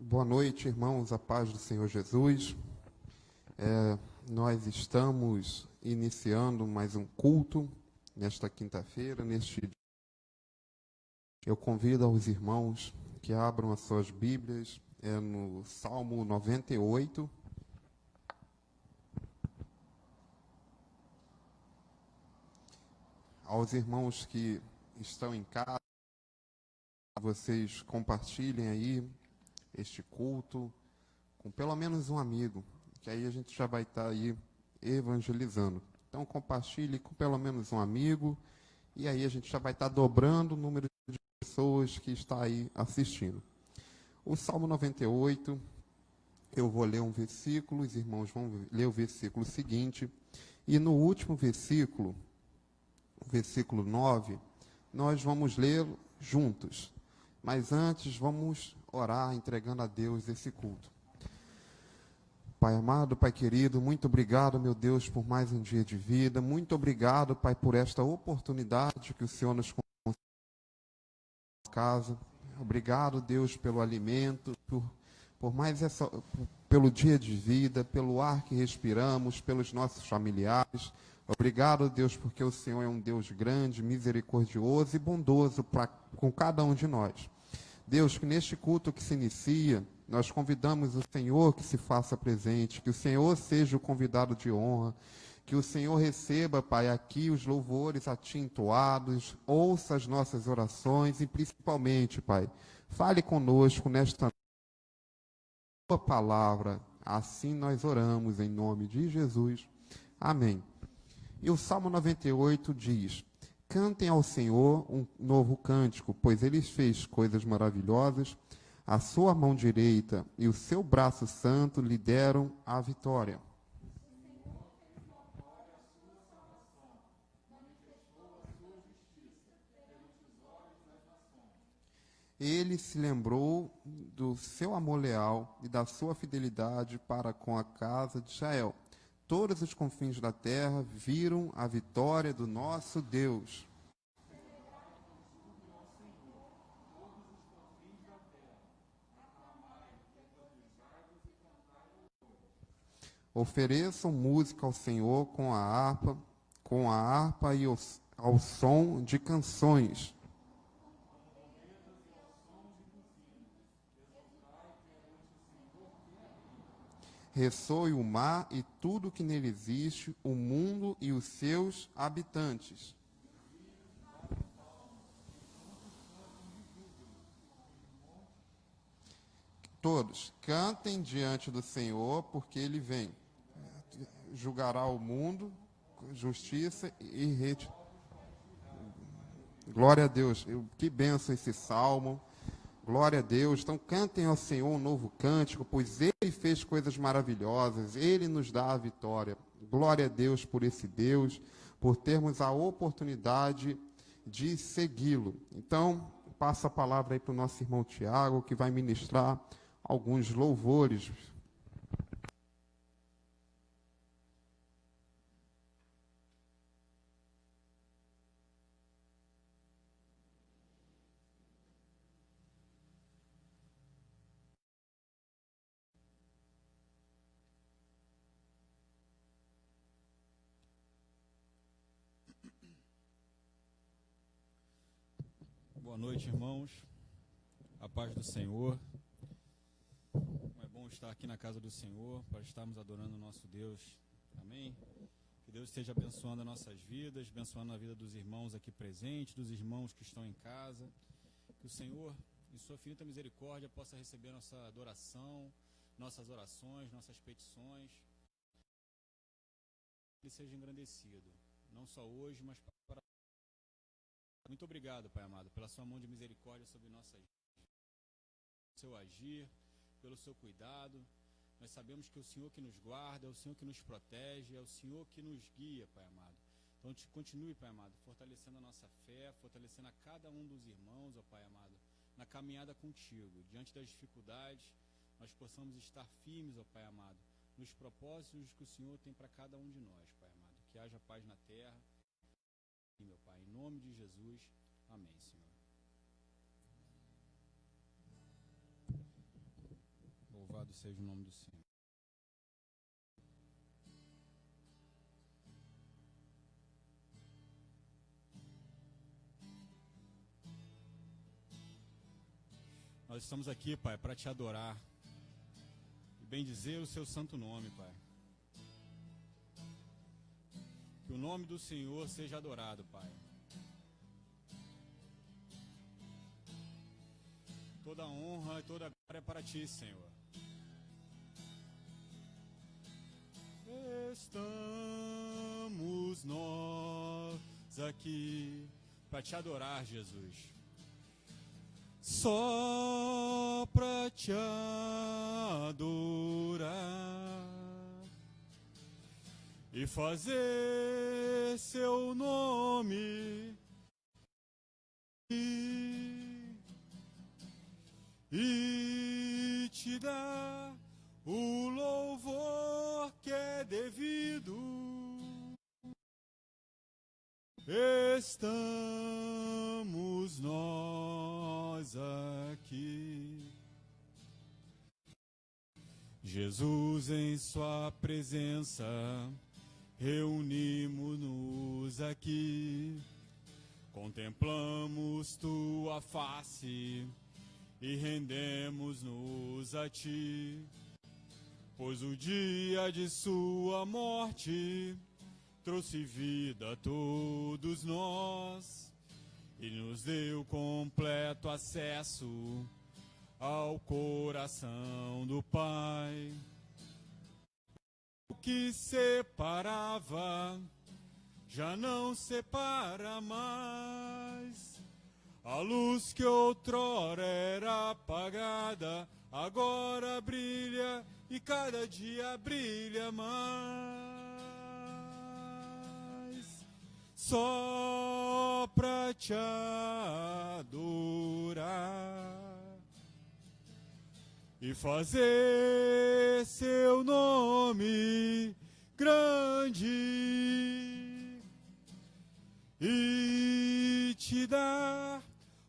Boa noite, irmãos, a paz do Senhor Jesus. Nós estamos iniciando mais um culto nesta quinta-feira, neste dia. Eu convido aos irmãos que abram as suas Bíblias, no Salmo 98. Aos irmãos que estão em casa, vocês compartilhem aí este culto com pelo menos um amigo, que aí a gente já vai estar aí evangelizando. Então compartilhe com pelo menos um amigo, e aí a gente já vai estar dobrando o número de pessoas que está aí assistindo. O Salmo 98, eu vou ler um versículo, os irmãos vão ler o versículo seguinte, e no último versículo, o versículo 9, nós vamos ler juntos. Mas antes, vamos orar entregando a Deus esse culto. Pai amado, Pai querido, muito obrigado, meu Deus, por mais um dia de vida. Muito obrigado, Pai, por esta oportunidade que o Senhor nos concedeu na casa. Obrigado, Deus, pelo alimento, por mais pelo dia de vida, pelo ar que respiramos, pelos nossos familiares. Obrigado, Deus, porque o Senhor é um Deus grande, misericordioso e bondoso com cada um de nós. Deus, que neste culto que se inicia, nós convidamos o Senhor que se faça presente, que o Senhor seja o convidado de honra, que o Senhor receba, Pai, aqui os louvores a Ti entoados, ouça as nossas orações e principalmente, Pai, fale conosco nesta Tua palavra. Assim nós oramos em nome de Jesus. Amém. E o Salmo 98 diz: cantem ao Senhor um novo cântico, pois Ele fez coisas maravilhosas. A sua mão direita e o seu braço santo lhe deram a vitória. Ele se lembrou do seu amor leal e da sua fidelidade para com a casa de Israel. Todos os confins da terra viram a vitória do nosso Deus. Ofereçam música ao Senhor com a harpa e ao som de canções. Ressoe o mar e tudo que nele existe, o mundo e os seus habitantes. Todos, cantem diante do Senhor, porque Ele vem. Julgará o mundo, justiça e rede. Glória a Deus. Que bênção esse salmo. Glória a Deus. Então cantem ao Senhor um novo cântico, pois Ele fez coisas maravilhosas. Ele nos dá a vitória. Glória a Deus por esse Deus, por termos a oportunidade de segui-lo. Então, passa a palavra aí para o nosso irmão Tiago, que vai ministrar alguns louvores. Boa noite, irmãos. A paz do Senhor. É bom estar aqui na casa do Senhor para estarmos adorando o nosso Deus. Amém? Que Deus esteja abençoando as nossas vidas, abençoando a vida dos irmãos aqui presentes, dos irmãos que estão em casa. Que o Senhor, em sua infinita misericórdia, possa receber nossa adoração, nossas orações, nossas petições. Que Ele seja engrandecido, não só hoje, mas para... Muito obrigado, Pai amado, pela sua mão de misericórdia sobre nossas vidas, pelo seu agir, pelo seu cuidado. Nós sabemos que é o Senhor que nos guarda, é o Senhor que nos protege, é o Senhor que nos guia, Pai amado. Então, continue, Pai amado, fortalecendo a nossa fé, fortalecendo a cada um dos irmãos, ó Pai amado, na caminhada contigo. Diante das dificuldades, nós possamos estar firmes, ó Pai amado, nos propósitos que o Senhor tem para cada um de nós, Pai amado. Que haja paz na terra. Meu Pai, em nome de Jesus, amém, Senhor. Louvado seja o nome do Senhor. Nós estamos aqui, Pai, para te adorar e bendizer o seu santo nome, Pai. Que o nome do Senhor seja adorado, Pai. Toda honra e toda glória é para ti, Senhor. Estamos nós aqui para te adorar, Jesus. Só para te adorar e fazer seu nome e te dar o louvor que é devido. Estamos nós aqui, Jesus, em sua presença, reunimos-nos aqui, contemplamos tua face e rendemos-nos a ti, pois o dia de sua morte trouxe vida a todos nós e nos deu completo acesso ao coração do Pai. O que separava já não separa mais. A luz que outrora era apagada agora brilha e cada dia brilha mais. Só pra te adorar e fazer seu nome grande e te dar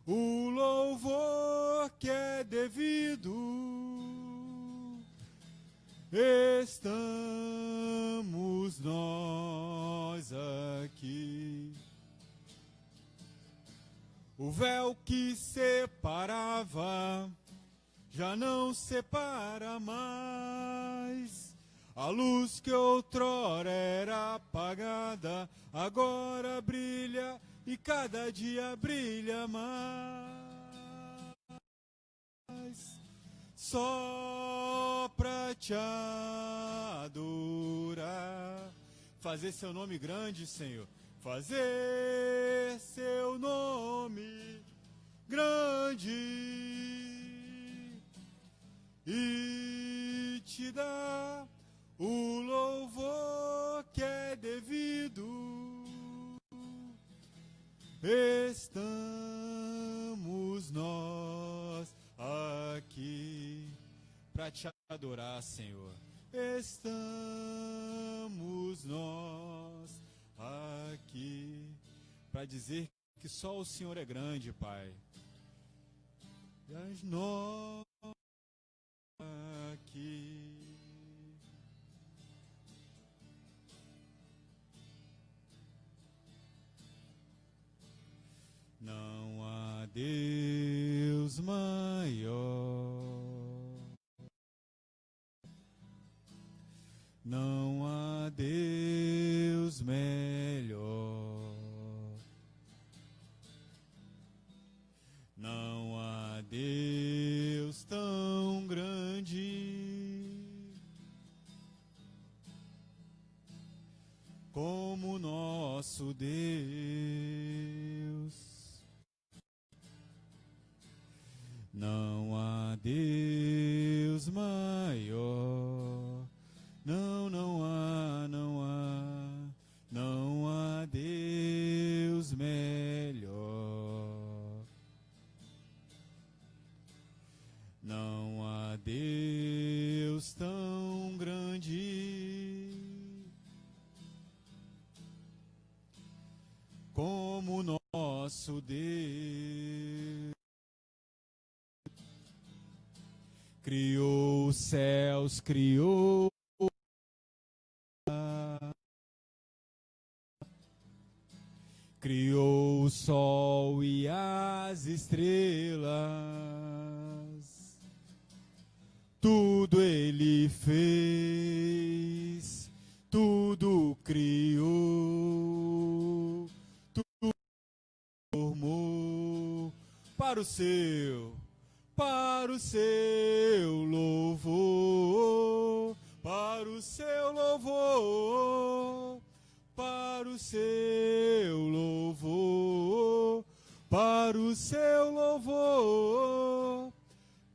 o louvor que é devido. Estamos nós aqui. O véu que separava já não separa mais. A luz que outrora era apagada agora brilha e cada dia brilha mais. Só pra te adorar, fazer seu nome grande, Senhor, fazer seu nome grande e te dar o louvor que é devido. Estamos nós aqui para te adorar, Senhor. Estamos nós aqui para dizer que só o Senhor é grande, Pai. E as nós aqui. Não há Deus maior, não há Deus melhor, não há Deus tão grande como nosso Deus. Não há Deus maior, não há, não há Deus melhor, não há Deus tão grande como nosso Deus. Criou os céus, criou criou o sol e as estrelas, tudo ele fez, tudo criou, tudo formou para o seu louvor, para o seu louvor, para o seu louvor,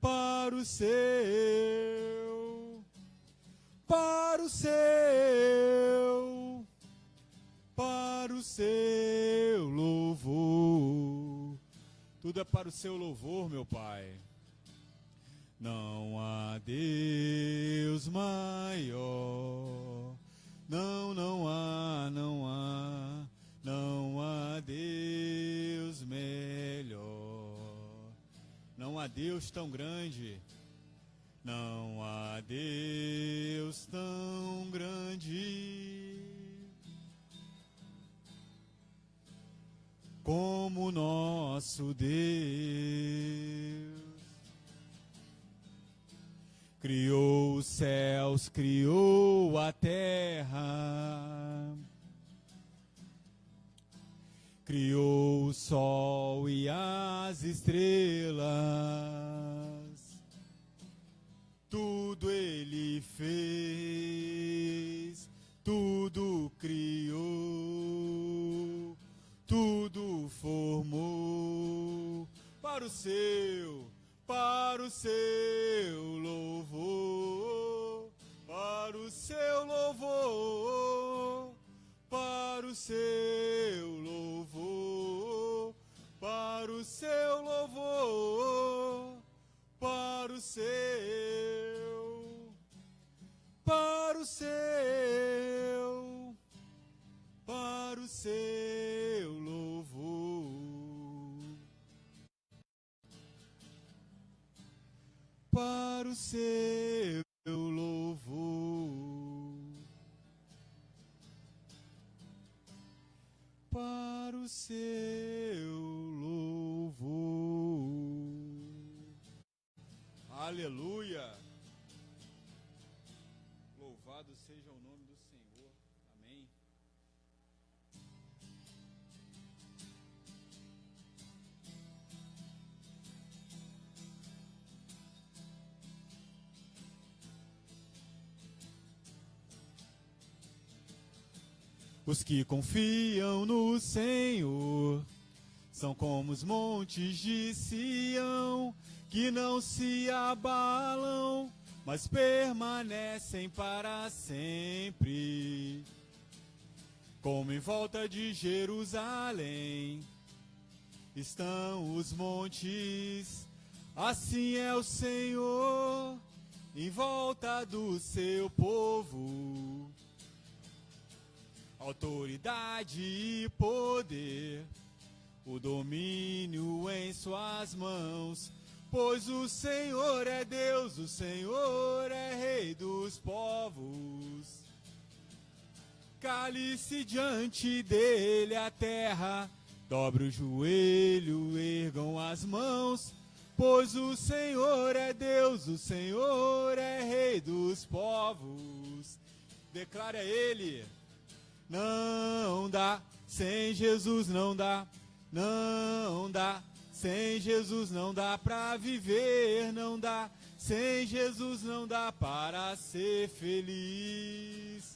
para o seu louvor, para o seu louvor. Tudo é para o seu louvor, meu Pai. Não há Deus maior. Não há Deus melhor. Não há Deus tão grande. Não há Deus tão grande como nosso Deus. Criou os céus, criou a terra, criou o sol e as estrelas, tudo ele fez, tudo criou, tudo formou para o seu louvor, para o seu louvor, para o seu louvor, para o seu louvor, para o seu louvor, para o seu louvor, para o seu louvor. Aleluia! Louvado seja o nome do Senhor. Amém. Os que confiam no Senhor são como os montes de Sião, que não se abalam, mas permanecem para sempre. Como em volta de Jerusalém estão os montes, assim é o Senhor em volta do seu povo. Autoridade e poder, o domínio em suas mãos, pois o Senhor é Deus, o Senhor é Rei dos povos. Cale-se diante dele a terra, dobre o joelho, ergam as mãos, pois o Senhor é Deus, o Senhor é Rei dos povos. Declare a ele. Não dá, sem Jesus não dá, não dá, sem Jesus não dá pra viver, não dá, sem Jesus não dá para ser feliz.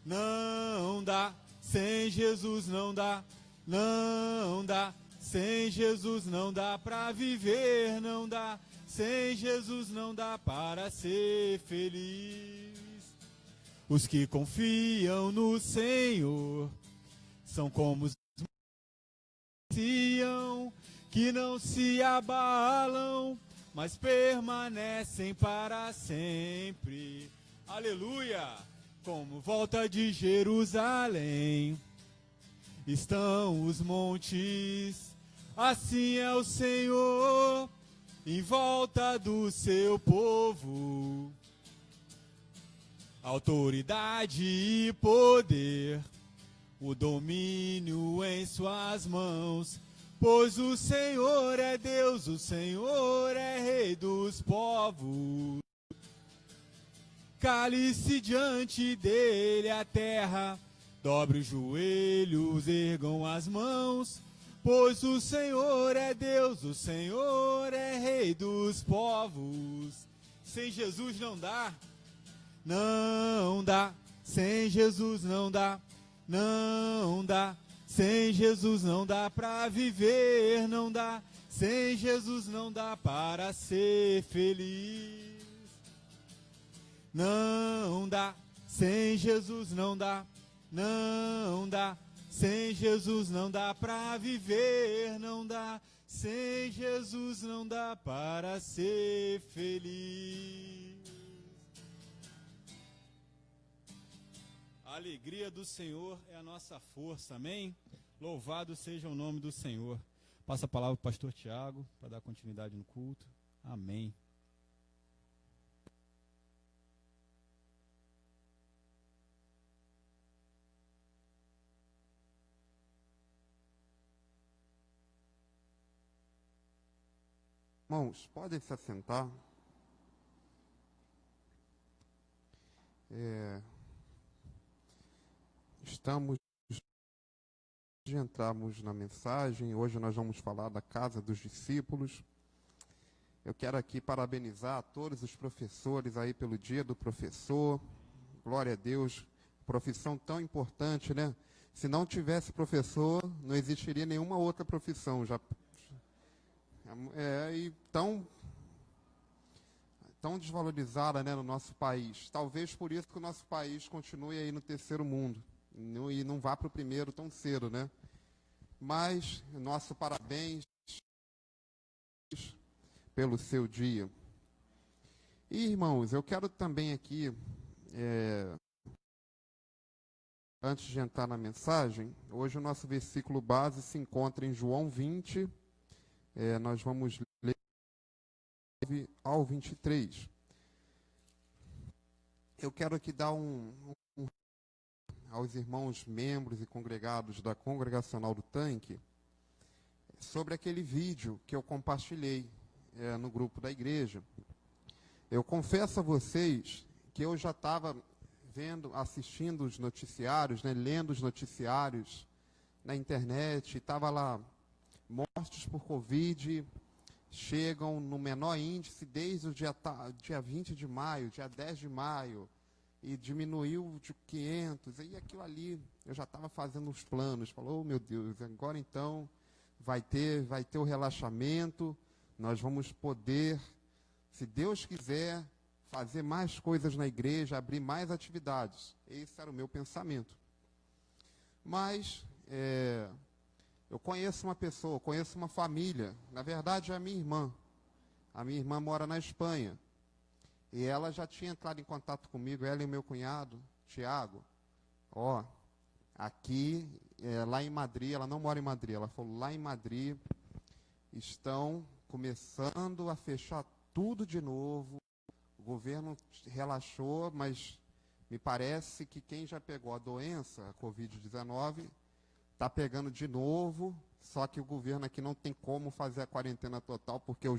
Não dá, sem Jesus não dá, não dá, sem Jesus não dá pra viver, não dá, sem Jesus não dá para ser feliz. Os que confiam no Senhor são como os que não se abalam, mas permanecem para sempre. Aleluia! Como volta de Jerusalém estão os montes, assim é o Senhor em volta do seu povo. Autoridade e poder, o domínio em suas mãos, pois o Senhor é Deus, o Senhor é Rei dos povos. Cale-se diante dele a terra, dobre os joelhos, ergam as mãos, pois o Senhor é Deus, o Senhor é Rei dos povos. Sem Jesus não dá. Não dá, sem Jesus não dá, não dá, sem Jesus não dá para viver, não dá, sem Jesus não dá para ser feliz. Não dá, sem Jesus não dá, não dá, sem Jesus não dá para viver, não dá, sem Jesus não dá para ser feliz. A alegria do Senhor é a nossa força, amém? Louvado seja o nome do Senhor. Passa a palavra para o pastor Tiago, para dar continuidade no culto. Amém. Irmãos, podem se assentar. Estamos de entrarmos na mensagem. Hoje nós vamos falar da casa dos discípulos. Eu quero aqui parabenizar a todos os professores aí pelo dia do professor. Glória a Deus, profissão tão importante, né? Se não tivesse professor, não existiria nenhuma outra profissão. E tão desvalorizada, né, no nosso país. Talvez por isso que o nosso país continue aí no terceiro mundo e não vá para o primeiro tão cedo, né? Mas nosso parabéns pelo seu dia. E, irmãos, eu quero também aqui, antes de entrar na mensagem, hoje o nosso versículo base se encontra em João 20, nós vamos ler ao 23. Eu quero aqui dar aos irmãos membros e congregados da Congregacional do Tanque sobre aquele vídeo que eu compartilhei no grupo da igreja. Eu confesso a vocês que eu já estava assistindo os noticiários, né, lendo os noticiários na internet, estava lá, mortes por Covid chegam no menor índice desde o dia 20 de maio, dia 10 de maio, e diminuiu de 500, e aquilo ali, eu já estava fazendo os planos, falou, oh, meu Deus, agora então vai ter o relaxamento, nós vamos poder, se Deus quiser, fazer mais coisas na igreja, abrir mais atividades. Esse era o meu pensamento. Mas eu conheço uma pessoa, conheço uma família, na verdade é a minha irmã. A minha irmã mora na Espanha. E ela já tinha entrado em contato comigo, ela e meu cunhado, Tiago. Aqui, lá em Madrid, ela não mora em Madrid, ela falou, lá em Madrid estão começando a fechar tudo de novo. O governo relaxou, mas me parece que quem já pegou a doença, a Covid-19, está pegando de novo, só que o governo aqui não tem como fazer a quarentena total, porque o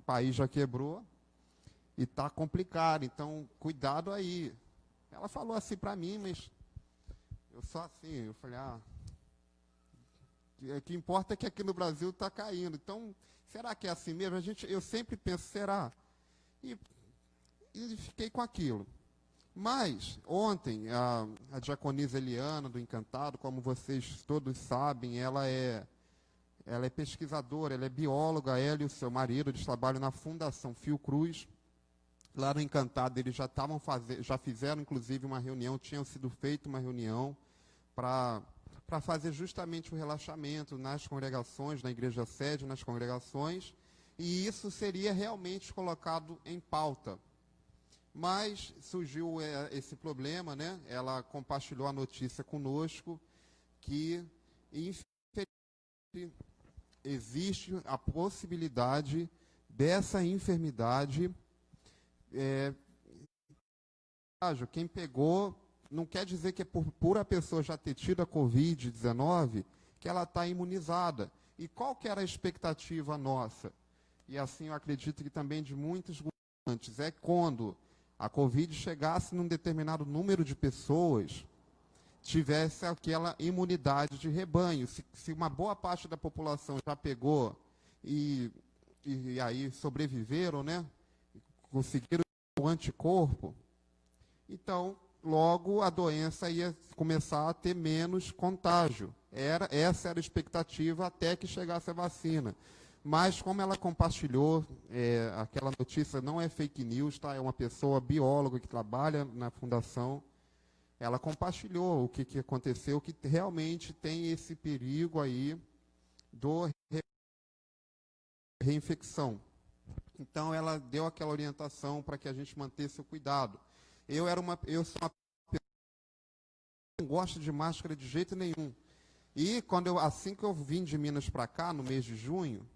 país já quebrou e está complicado, então cuidado aí. Ela falou assim para mim, mas eu falei, o que importa é que aqui no Brasil está caindo, então será que é assim mesmo? Eu sempre penso, será? E fiquei com aquilo. Mas, ontem, a diaconisa Eliana, do Encantado, como vocês todos sabem, ela é pesquisadora, ela é bióloga, ela e o seu marido, eles trabalham na Fundação Fiocruz. Lá no Encantado, eles já fizeram, inclusive, uma reunião, tinham sido feita uma reunião para fazer justamente o relaxamento nas congregações, na igreja sede, nas congregações, e isso seria realmente colocado em pauta. Mas surgiu esse problema, né? Ela compartilhou a notícia conosco que, infelizmente, existe a possibilidade dessa enfermidade. Quem pegou, não quer dizer que é por a pessoa já ter tido a Covid-19 que ela está imunizada. E qual que era a expectativa nossa? E assim eu acredito que também de muitos governantes, é quando a Covid chegasse num determinado número de pessoas, tivesse aquela imunidade de rebanho. Se uma boa parte da população já pegou e aí sobreviveram, né? Conseguiram o anticorpo, então logo a doença ia começar a ter menos contágio. Essa era a expectativa até que chegasse a vacina. Mas como ela compartilhou, aquela notícia não é fake news, tá? É uma pessoa bióloga que trabalha na fundação. Ela compartilhou o que aconteceu, que realmente tem esse perigo aí do reinfecção. Então, ela deu aquela orientação para que a gente mantesse o cuidado. Eu sou uma pessoa que não gosto de máscara de jeito nenhum. E assim que eu vim de Minas para cá, no mês de junho,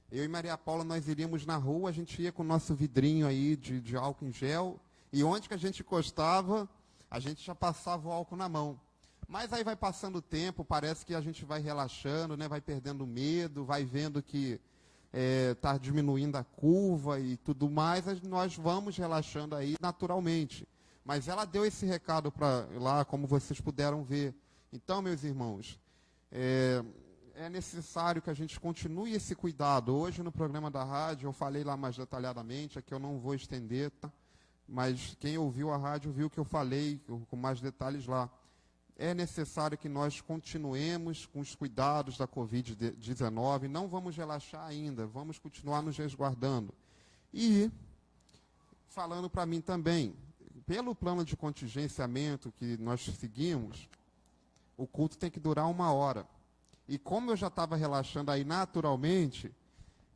eu e Maria Paula, nós iríamos na rua, a gente ia com o nosso vidrinho aí de álcool em gel, e onde que a gente encostava, a gente já passava o álcool na mão. Mas aí vai passando o tempo, parece que a gente vai relaxando, né? Vai perdendo medo, vai vendo que está diminuindo a curva e tudo mais, nós vamos relaxando aí naturalmente. Mas ela deu esse recado para lá, como vocês puderam ver. Então, meus irmãos, é necessário que a gente continue esse cuidado. Hoje, no programa da rádio, eu falei lá mais detalhadamente, aqui eu não vou estender, tá? Mas quem ouviu a rádio viu que eu falei com mais detalhes lá. É necessário que nós continuemos com os cuidados da Covid-19, não vamos relaxar ainda, vamos continuar nos resguardando. E, falando para mim também, pelo plano de contingenciamento que nós seguimos, o culto tem que durar 1 hora. E como eu já estava relaxando aí naturalmente,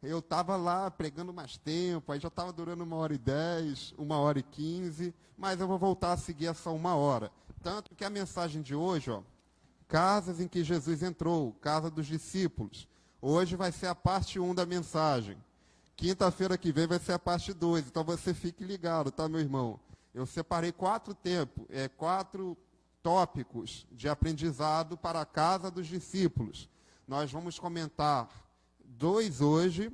eu estava lá pregando mais tempo, aí já estava durando 1h10, 1h15, mas eu vou voltar a seguir essa 1 hora. Tanto que a mensagem de hoje, casas em que Jesus entrou, casa dos discípulos. Hoje vai ser a parte 1 da mensagem. Quinta-feira que vem vai ser a parte 2. Então você fique ligado, tá, meu irmão? Eu separei 4 tópicos de aprendizado para a casa dos discípulos. Nós vamos comentar 2 hoje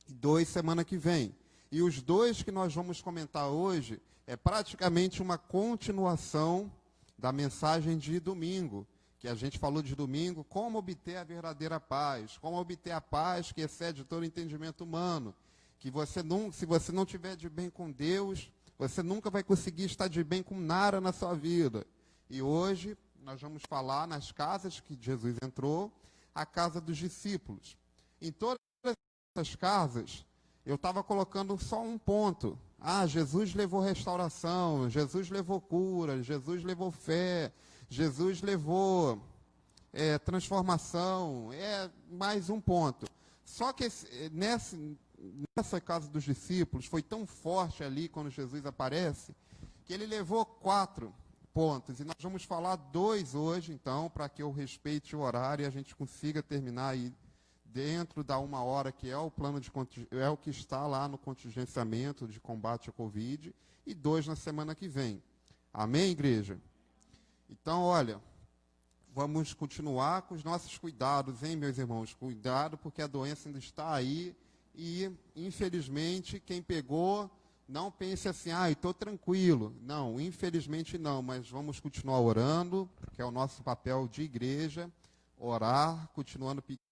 e 2 semana que vem. E os 2 que nós vamos comentar hoje é praticamente uma continuação da mensagem de domingo, que a gente falou de domingo, como obter a verdadeira paz, como obter a paz que excede todo entendimento humano, que se você não estiver de bem com Deus, você nunca vai conseguir estar de bem com nada na sua vida. E hoje nós vamos falar nas casas que Jesus entrou, a casa dos discípulos. Em todas essas casas, eu estava colocando só um ponto. Jesus levou restauração, Jesus levou cura, Jesus levou fé, Jesus levou transformação, mais um ponto. Só que nessa casa dos discípulos foi tão forte ali quando Jesus aparece, que ele levou 4 pontos. E nós vamos falar 2 hoje, então, para que eu respeite o horário e a gente consiga terminar aí dentro da 1 hora, que é o plano é o que está lá no contingenciamento de combate à Covid, e 2 na semana que vem. Amém, igreja? Então, olha, vamos continuar com os nossos cuidados, hein, meus irmãos? Cuidado, porque a doença ainda está aí e, infelizmente, quem pegou, não pense assim, estou tranquilo. Não, infelizmente não, mas vamos continuar orando, que é o nosso papel de igreja, orar, continuando pedindo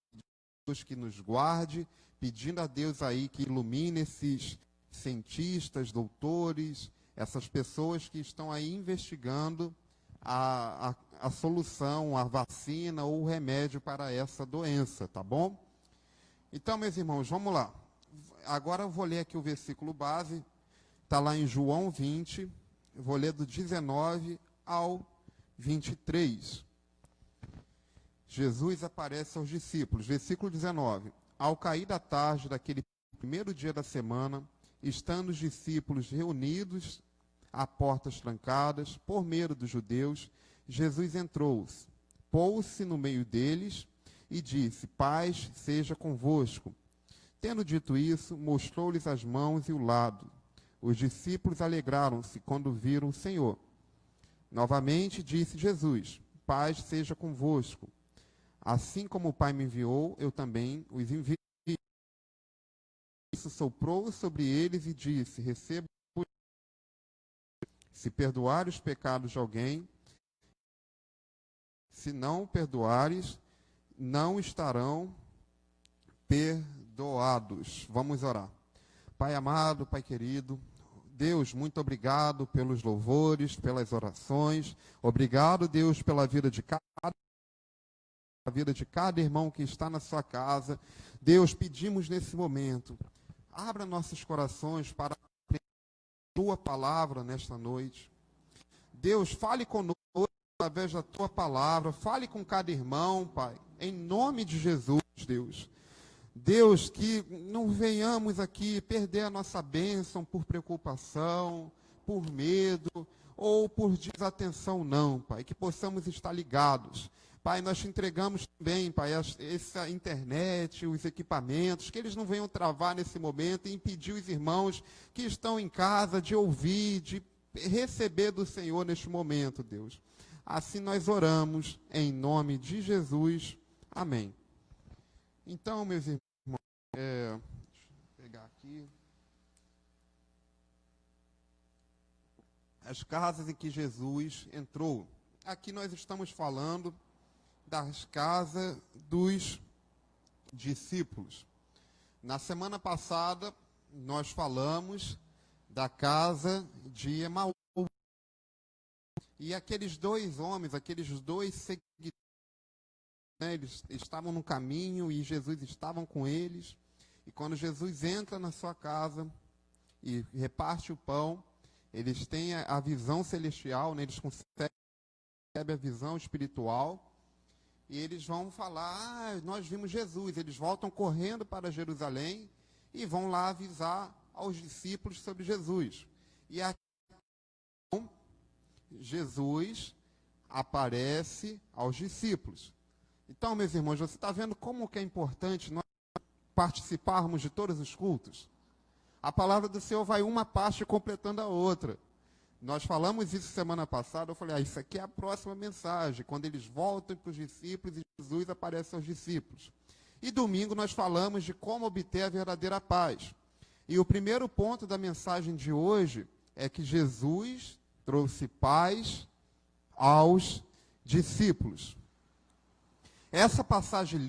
que nos guarde, pedindo a Deus aí que ilumine esses cientistas, doutores, essas pessoas que estão aí investigando a solução, a vacina ou o remédio para essa doença, tá bom? Então, meus irmãos, vamos lá. Agora eu vou ler aqui o versículo base, está lá em João 20, eu vou ler do 19 ao 23. Jesus aparece aos discípulos. Versículo 19. Ao cair da tarde daquele primeiro dia da semana, estando os discípulos reunidos a portas trancadas, por medo dos judeus, Jesus entrou, pôs-se no meio deles e disse: Paz seja convosco. Tendo dito isso, mostrou-lhes as mãos e o lado. Os discípulos alegraram-se quando viram o Senhor. Novamente disse Jesus: Paz seja convosco. Assim como o Pai me enviou, eu também os enviei. Isso soprou sobre eles e disse: Receba. Se perdoar os pecados de alguém, se não perdoares, não estarão perdoados. Vamos orar. Pai amado, Pai querido, Deus, muito obrigado pelos louvores, pelas orações. Obrigado, Deus, pela vida de cada irmão que está na sua casa. Deus, pedimos nesse momento, abra nossos corações para a tua palavra nesta noite. Deus, fale conosco através da tua palavra, fale com cada irmão, Pai, em nome de Jesus, Deus. Deus, que não venhamos aqui perder a nossa bênção por preocupação, por medo ou por desatenção, não, Pai. Que possamos estar ligados. Pai, nós te entregamos também, Pai, essa internet, os equipamentos, que eles não venham travar nesse momento e impedir os irmãos que estão em casa de ouvir, de receber do Senhor neste momento, Deus. Assim nós oramos, em nome de Jesus. Amém. Então, meus irmãos, deixa eu pegar aqui. As casas em que Jesus entrou. Aqui nós estamos falando das casas dos discípulos. Na semana passada, nós falamos da casa de Emaús. E aqueles dois homens, aqueles dois seguidores, eles estavam no caminho e Jesus estava com eles. E quando Jesus entra na sua casa e reparte o pão, eles têm a visão celestial, né? Eles recebem a visão espiritual. E eles vão falar: nós vimos Jesus. Eles voltam correndo para Jerusalém e vão lá avisar aos discípulos sobre Jesus. E aqui Jesus aparece aos discípulos. Então, meus irmãos, você está vendo como que é importante nós participarmos de todos os cultos? A palavra do Senhor vai uma parte completando a outra. Nós falamos isso semana passada, eu falei, isso aqui é a próxima mensagem, quando eles voltam para os discípulos e Jesus aparece aos discípulos. E domingo nós falamos de como obter a verdadeira paz. E o primeiro ponto da mensagem de hoje é que Jesus trouxe paz aos discípulos. Essa passagem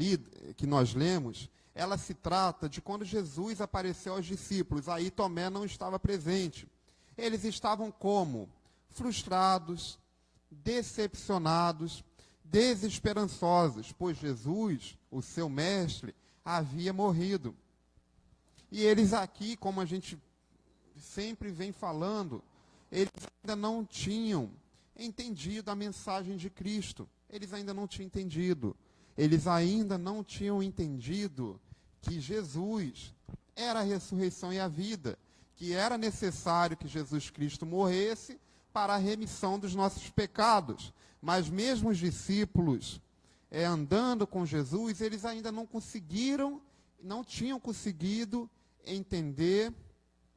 que nós lemos, ela se trata de quando Jesus apareceu aos discípulos. Aí Tomé não estava presente. Eles estavam como? Frustrados, decepcionados, desesperançosos, pois Jesus, o seu mestre, havia morrido. E eles aqui, como a gente sempre vem falando, eles ainda não tinham entendido a mensagem de Cristo. Eles ainda não tinham entendido. Eles ainda não tinham entendido que Jesus era a ressurreição e a vida, que era necessário que Jesus Cristo morresse para a remissão dos nossos pecados. Mas mesmo os discípulos, andando com Jesus, eles ainda não tinham conseguido entender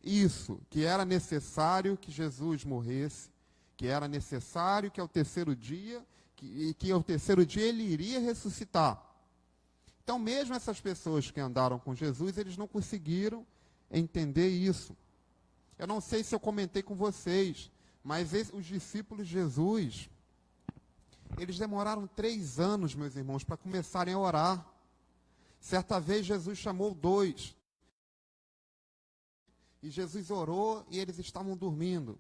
isso, que era necessário que Jesus morresse, que era necessário que ao terceiro dia, que ao terceiro dia ele iria ressuscitar. Então, mesmo essas pessoas que andaram com Jesus, eles não conseguiram entender isso. Eu não sei se eu comentei com vocês, mas os discípulos de Jesus, eles demoraram 3 anos, meus irmãos, para começarem a orar. Certa vez Jesus chamou 2. E Jesus orou e eles estavam dormindo.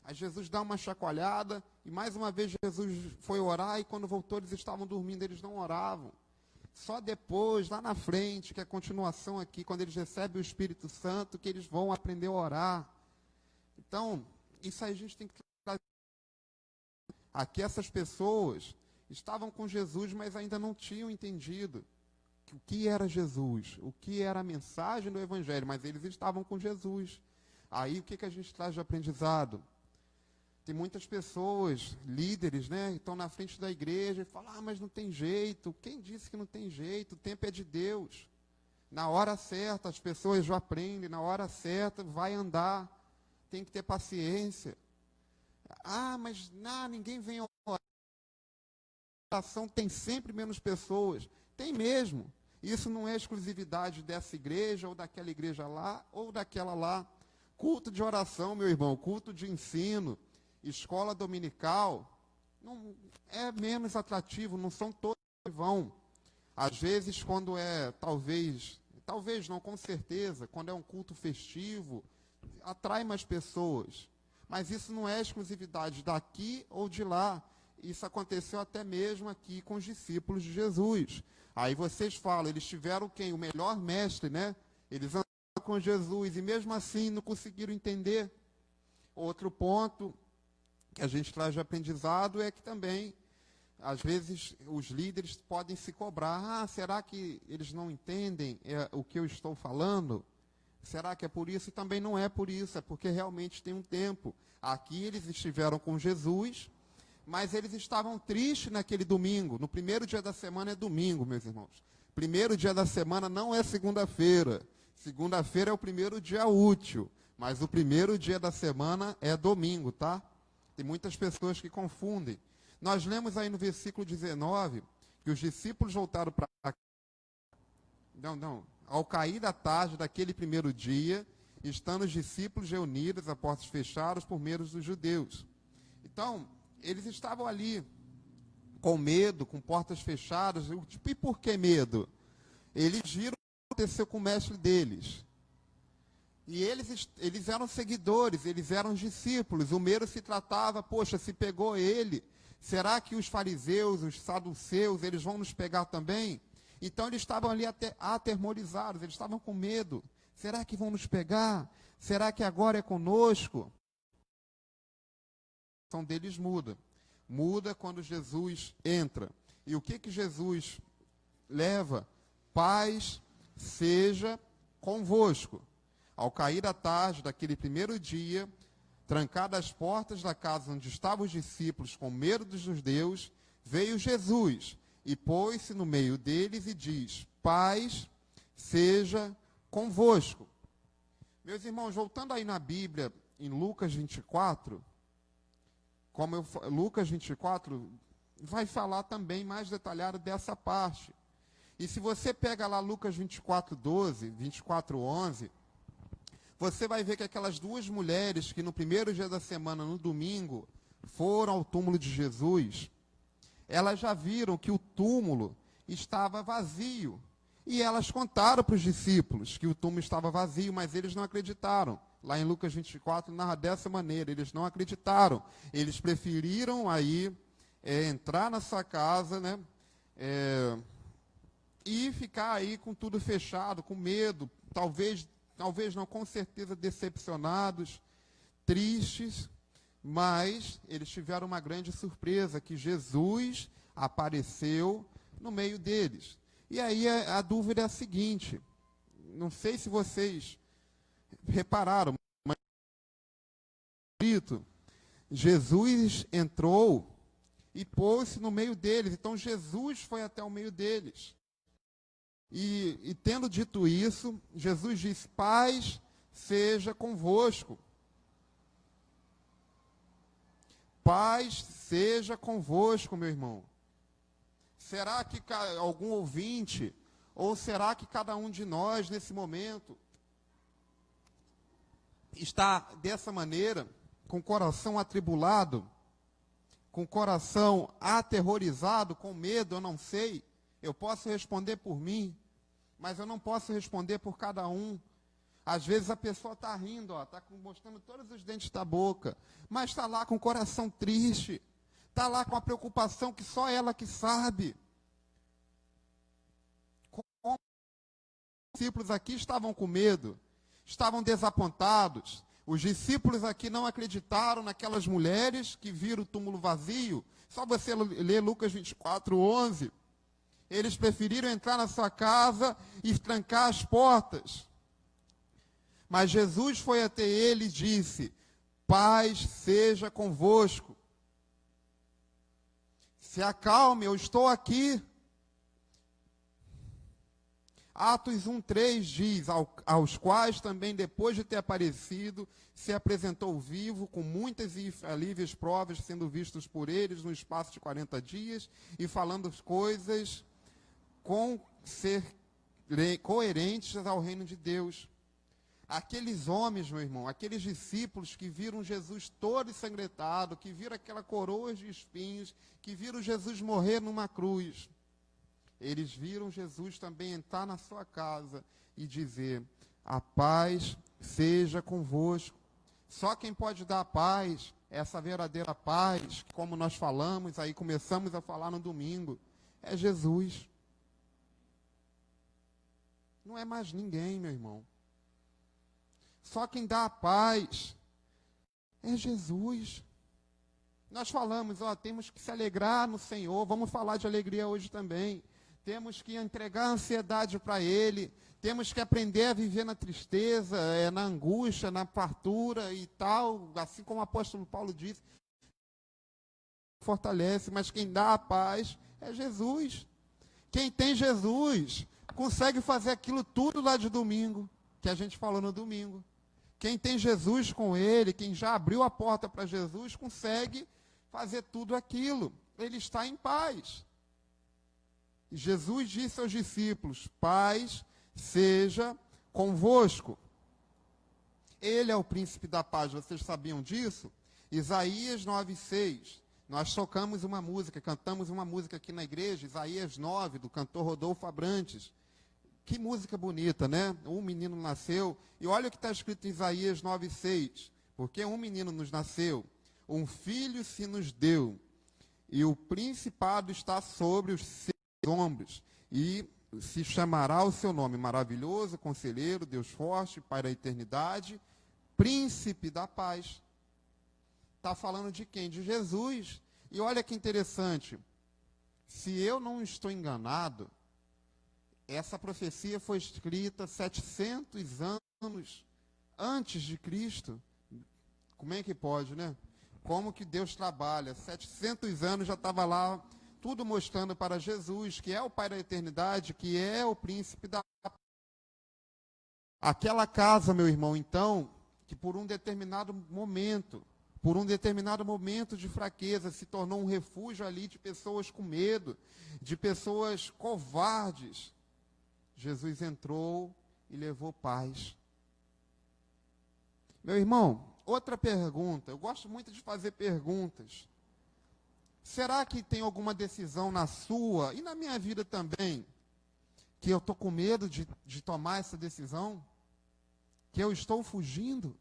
Aí Jesus dá uma chacoalhada e mais uma vez Jesus foi orar e quando voltou eles estavam dormindo, eles não oravam. Só depois, lá na frente, que é a continuação aqui, quando eles recebem o Espírito Santo, que eles vão aprender a orar. Então, isso aí a gente tem que trazer. Aqui essas pessoas estavam com Jesus, mas ainda não tinham entendido o que era Jesus, o que era a mensagem do Evangelho, mas eles estavam com Jesus. Aí o que a gente traz de aprendizado? Tem muitas pessoas, líderes, né, que estão na frente da igreja e falam, mas não tem jeito. Quem disse que não tem jeito? O tempo é de Deus. Na hora certa, as pessoas já aprendem, na hora certa vai andar. Tem que ter paciência. Mas ninguém vem orar. A oração tem sempre menos pessoas. Tem mesmo. Isso não é exclusividade dessa igreja, ou daquela igreja lá, ou daquela lá. Culto de oração, meu irmão, culto de ensino, escola dominical, não é menos atrativo, não são todos que vão. Às vezes, quando é, talvez não, com certeza, quando é um culto festivo, atrai mais pessoas. Mas isso não é exclusividade daqui ou de lá. Isso aconteceu até mesmo aqui com os discípulos de Jesus. Aí vocês falam, eles tiveram quem? O melhor mestre, né? Eles andaram com Jesus e mesmo assim não conseguiram entender. Outro ponto que a gente traz de aprendizado é que também, às vezes, os líderes podem se cobrar. Será que eles não entendem o que eu estou falando? Será que é por isso? E também não é por isso, é porque realmente tem um tempo. Aqui eles estiveram com Jesus, mas eles estavam tristes naquele domingo. No primeiro dia da semana é domingo, meus irmãos. Primeiro dia da semana não é segunda-feira. Segunda-feira é o primeiro dia útil, mas o primeiro dia da semana é domingo, tá? Tem muitas pessoas que confundem. Nós lemos aí no versículo 19 que os discípulos voltaram para... Ao cair da tarde daquele primeiro dia, estando os discípulos reunidos a portas fechadas por medo dos judeus. Então, eles estavam ali com medo, com portas fechadas. E por que medo? Eles viram o que aconteceu com o mestre deles. E eles eram seguidores, eles eram discípulos. O medo se tratava, poxa, se pegou ele, será que os fariseus, os saduceus, eles vão nos pegar também? Então eles estavam ali atemorizados, eles estavam com medo. Será que vão nos pegar? Será que agora é conosco? A ação deles muda. Muda quando Jesus entra. E o que Jesus leva? Paz seja convosco. Ao cair da tarde daquele primeiro dia, trancadas as portas da casa onde estavam os discípulos com medo dos judeus, veio Jesus e pôs-se no meio deles e diz, paz seja convosco. Meus irmãos, voltando aí na Bíblia, em Lucas 24, Lucas 24 vai falar também mais detalhado dessa parte. E se você pega lá Lucas 24:12, 24:11, você vai ver que aquelas duas mulheres que no primeiro dia da semana, no domingo, foram ao túmulo de Jesus, elas já viram que o túmulo estava vazio. E elas contaram para os discípulos que o túmulo estava vazio, mas eles não acreditaram. Lá em Lucas 24, narra dessa maneira, eles não acreditaram. Eles preferiram aí entrar na sua casa, né, e ficar aí com tudo fechado, com medo, talvez não, com certeza decepcionados, tristes, mas eles tiveram uma grande surpresa, que Jesus apareceu no meio deles. E aí a dúvida é a seguinte, não sei se vocês repararam, mas Jesus entrou e pôs-se no meio deles, então Jesus foi até o meio deles. E tendo dito isso, Jesus disse, paz seja convosco. Paz seja convosco, meu irmão. Será que algum ouvinte, ou será que cada um de nós, nesse momento, está dessa maneira, com o coração atribulado, com o coração aterrorizado, com medo, eu não sei. Eu posso responder por mim, mas eu não posso responder por cada um. Às vezes a pessoa está rindo, está mostrando todos os dentes da boca, mas está lá com o coração triste, está lá com a preocupação que só ela que sabe. Os discípulos aqui estavam com medo, estavam desapontados. Os discípulos aqui não acreditaram naquelas mulheres que viram o túmulo vazio. Só você ler Lucas 24:11. Eles preferiram entrar na sua casa e trancar as portas. Mas Jesus foi até ele e disse, Paz seja convosco. Se acalme, eu estou aqui. Atos 1:3 diz, aos quais também depois de ter aparecido, se apresentou vivo, com muitas e infalíveis provas, sendo vistos por eles no espaço de 40 dias, e falando coisas coerentes ao reino de Deus. Aqueles homens, meu irmão, aqueles discípulos que viram Jesus todo ensanguentado, que viram aquela coroa de espinhos, que viram Jesus morrer numa cruz, eles viram Jesus também entrar na sua casa e dizer, a paz seja convosco. Só quem pode dar a paz, essa verdadeira paz, como nós falamos, aí começamos a falar no domingo, é Jesus. Não é mais ninguém, meu irmão. Só quem dá a paz é Jesus. Nós falamos, temos que se alegrar no Senhor, vamos falar de alegria hoje também. Temos que entregar a ansiedade para Ele, temos que aprender a viver na tristeza, na angústia, na fartura e tal, assim como o apóstolo Paulo disse, fortalece, mas quem dá a paz é Jesus. Quem tem Jesus consegue fazer aquilo tudo lá de domingo, que a gente falou no domingo. Quem tem Jesus com ele, quem já abriu a porta para Jesus, consegue fazer tudo aquilo. Ele está em paz. E Jesus disse aos discípulos, paz seja convosco. Ele é o príncipe da paz, vocês sabiam disso? Isaías 9:6. Nós tocamos uma música, cantamos uma música aqui na igreja, Isaías 9, do cantor Rodolfo Abrantes. Que música bonita, né? Um menino nasceu. E olha o que está escrito em Isaías 9:6. Porque um menino nos nasceu, um filho se nos deu, e o principado está sobre os seus ombros, e se chamará o seu nome, maravilhoso, conselheiro, Deus forte, Pai da eternidade, príncipe da paz. Está falando de quem? De Jesus. E olha que interessante, se eu não estou enganado, essa profecia foi escrita 700 anos antes de Cristo. Como é que pode, né? Como que Deus trabalha? 700 anos já estava lá, tudo mostrando para Jesus, que é o Pai da eternidade, que é o príncipe da... Aquela casa, meu irmão, então, que por um determinado momento de fraqueza, se tornou um refúgio ali de pessoas com medo, de pessoas covardes, Jesus entrou e levou paz. Meu irmão, outra pergunta, eu gosto muito de fazer perguntas. Será que tem alguma decisão na sua e na minha vida também, que eu estou com medo de tomar essa decisão? Que eu estou fugindo?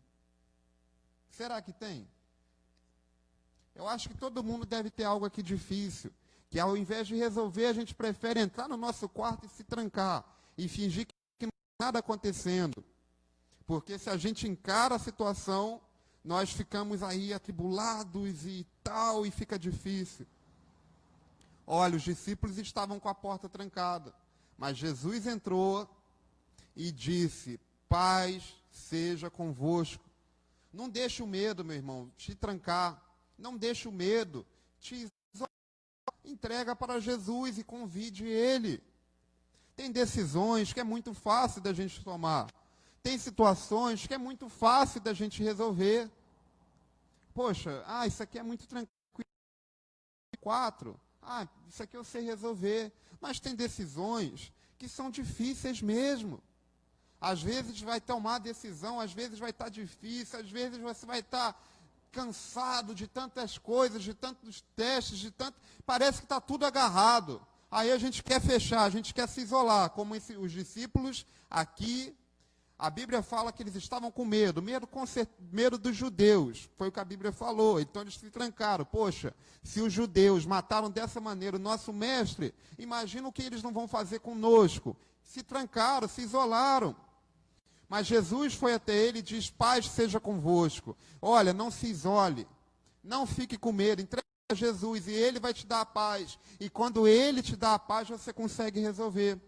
Será que tem? Eu acho que todo mundo deve ter algo aqui difícil, que ao invés de resolver, a gente prefere entrar no nosso quarto e se trancar, e fingir que não tem nada acontecendo. Porque se a gente encara a situação, nós ficamos aí atribulados e tal, e fica difícil. Olha, os discípulos estavam com a porta trancada, mas Jesus entrou e disse, paz seja convosco. Não deixe o medo, meu irmão, te trancar. Não deixe o medo te isolar. Entrega para Jesus e convide Ele. Tem decisões que é muito fácil da gente tomar. Tem situações que é muito fácil da gente resolver. Poxa, isso aqui é muito tranquilo. 4, isso aqui eu sei resolver. Mas tem decisões que são difíceis mesmo. Às vezes vai tomar decisão, às vezes vai estar difícil, às vezes você vai estar cansado de tantas coisas, de tantos testes, parece que está tudo agarrado. Aí a gente quer fechar, a gente quer se isolar, como os discípulos aqui, a Bíblia fala que eles estavam com medo dos judeus, foi o que a Bíblia falou, então eles se trancaram. Poxa, se os judeus mataram dessa maneira o nosso mestre, imagina o que eles não vão fazer conosco. Se trancaram, se isolaram. Mas Jesus foi até ele e diz, paz seja convosco. Olha, não se isole, não fique com medo, entregue a Jesus e Ele vai te dar a paz. E quando Ele te dá a paz, você consegue resolver.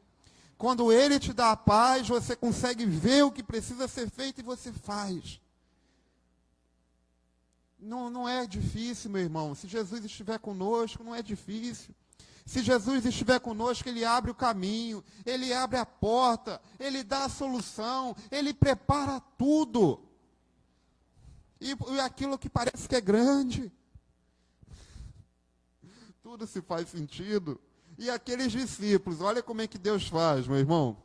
Quando Ele te dá a paz, você consegue ver o que precisa ser feito e você faz. Não é difícil, meu irmão. Se Jesus estiver conosco, não é difícil. Se Jesus estiver conosco, Ele abre o caminho, Ele abre a porta, Ele dá a solução, Ele prepara tudo. E aquilo que parece que é grande, tudo se faz sentido. E aqueles discípulos, olha como é que Deus faz, meu irmão.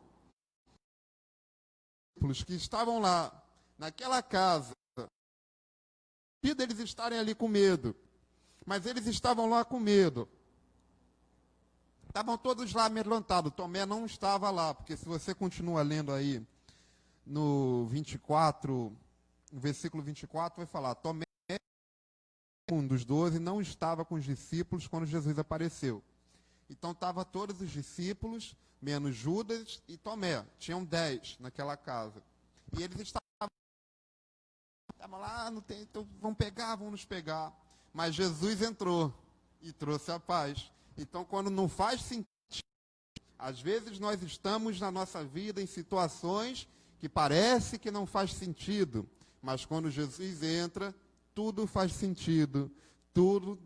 Discípulos que estavam lá, naquela casa, eles estarem ali com medo, mas eles estavam lá com medo. Estavam todos lá amedrontados. Tomé não estava lá, porque se você continua lendo aí no 24, no versículo 24, vai falar: Tomé, um dos 12, não estava com os discípulos quando Jesus apareceu. Então estavam todos os discípulos, menos Judas e Tomé. Tinham 10 naquela casa. E eles estavam lá, não tem, então vão pegar, vão nos pegar. Mas Jesus entrou e trouxe a paz. Então, quando não faz sentido, às vezes nós estamos na nossa vida em situações que parece que não faz sentido, mas quando Jesus entra, tudo faz sentido, tudo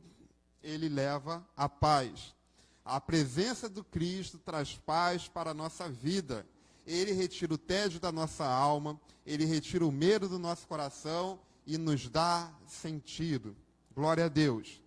Ele leva a paz. A presença do Cristo traz paz para a nossa vida. Ele retira o tédio da nossa alma, Ele retira o medo do nosso coração e nos dá sentido. Glória a Deus.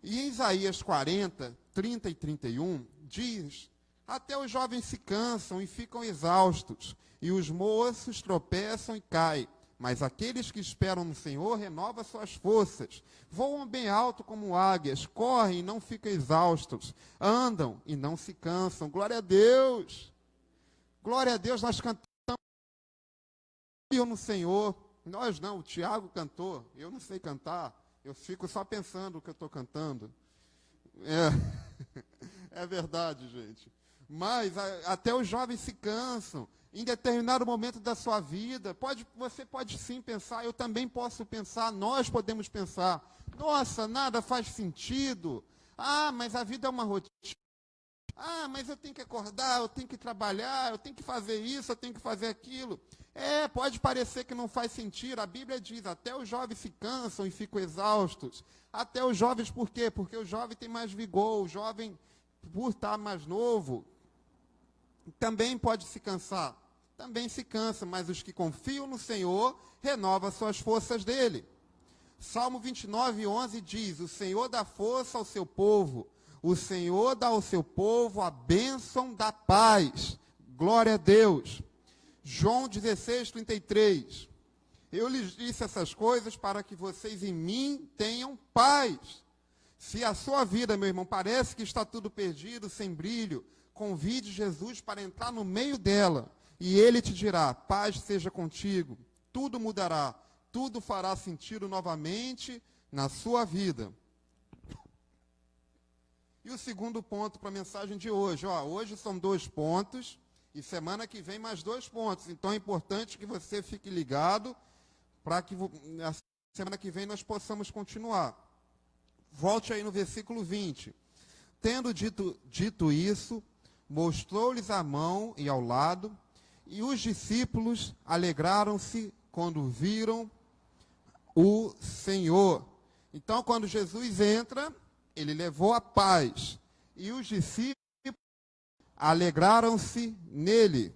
E em Isaías 40, 30 e 31, diz: até os jovens se cansam e ficam exaustos, e os moços tropeçam e caem. Mas aqueles que esperam no Senhor renovam suas forças. Voam bem alto como águias, correm e não ficam exaustos, andam e não se cansam. Glória a Deus! Glória a Deus, nós cantamos no Senhor. Nós não, o Tiago cantou, eu não sei cantar. Eu fico só pensando o que eu estou cantando. É verdade, gente. Mas até os jovens se cansam. Em determinado momento da sua vida, você pode sim pensar, eu também posso pensar, nós podemos pensar. Nossa, nada faz sentido. Ah, mas a vida é uma rotina. Ah, mas eu tenho que acordar, eu tenho que trabalhar, eu tenho que fazer isso, eu tenho que fazer aquilo. Pode parecer que não faz sentido. A Bíblia diz, até os jovens se cansam e ficam exaustos. Até os jovens, por quê? Porque o jovem tem mais vigor, o jovem, por estar mais novo, também pode se cansar. Também se cansa, mas os que confiam no Senhor, renovam suas forças dele. Salmo 29, 11 diz, o Senhor dá força ao seu povo, o Senhor dá ao seu povo a bênção da paz. Glória a Deus. João 16, 33. Eu lhes disse essas coisas para que vocês em mim tenham paz. Se a sua vida, meu irmão, parece que está tudo perdido, sem brilho, convide Jesus para entrar no meio dela. E Ele te dirá, paz seja contigo. Tudo mudará, tudo fará sentido novamente na sua vida. E o segundo ponto para a mensagem de hoje. Hoje são 2 pontos. E semana que vem mais 2 pontos. Então é importante que você fique ligado para que na semana que vem nós possamos continuar. Volte aí no versículo 20. Tendo dito isso, mostrou-lhes a mão e ao lado, e os discípulos alegraram-se quando viram o Senhor. Então, quando Jesus entra, Ele levou a paz. E os discípulos alegraram-se nele.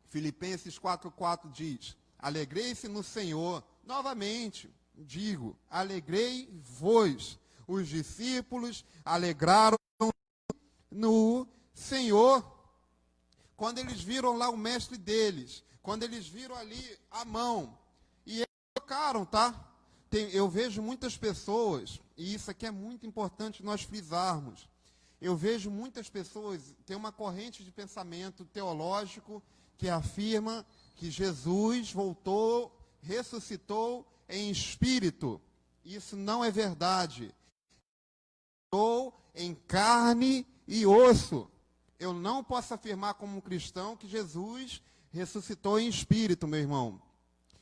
Filipenses 4,4 diz, alegrei-se no Senhor. Novamente, digo, alegrei-vos. Os discípulos alegraram no Senhor. Quando eles viram lá o mestre deles, quando eles viram ali a mão, e eles tocaram, tá? Eu vejo muitas pessoas, e isso aqui é muito importante nós frisarmos. Eu vejo muitas pessoas, tem uma corrente de pensamento teológico que afirma que Jesus voltou, ressuscitou em espírito. Isso não é verdade. Ressuscitou em carne e osso. Eu não posso afirmar como um cristão que Jesus ressuscitou em espírito, meu irmão.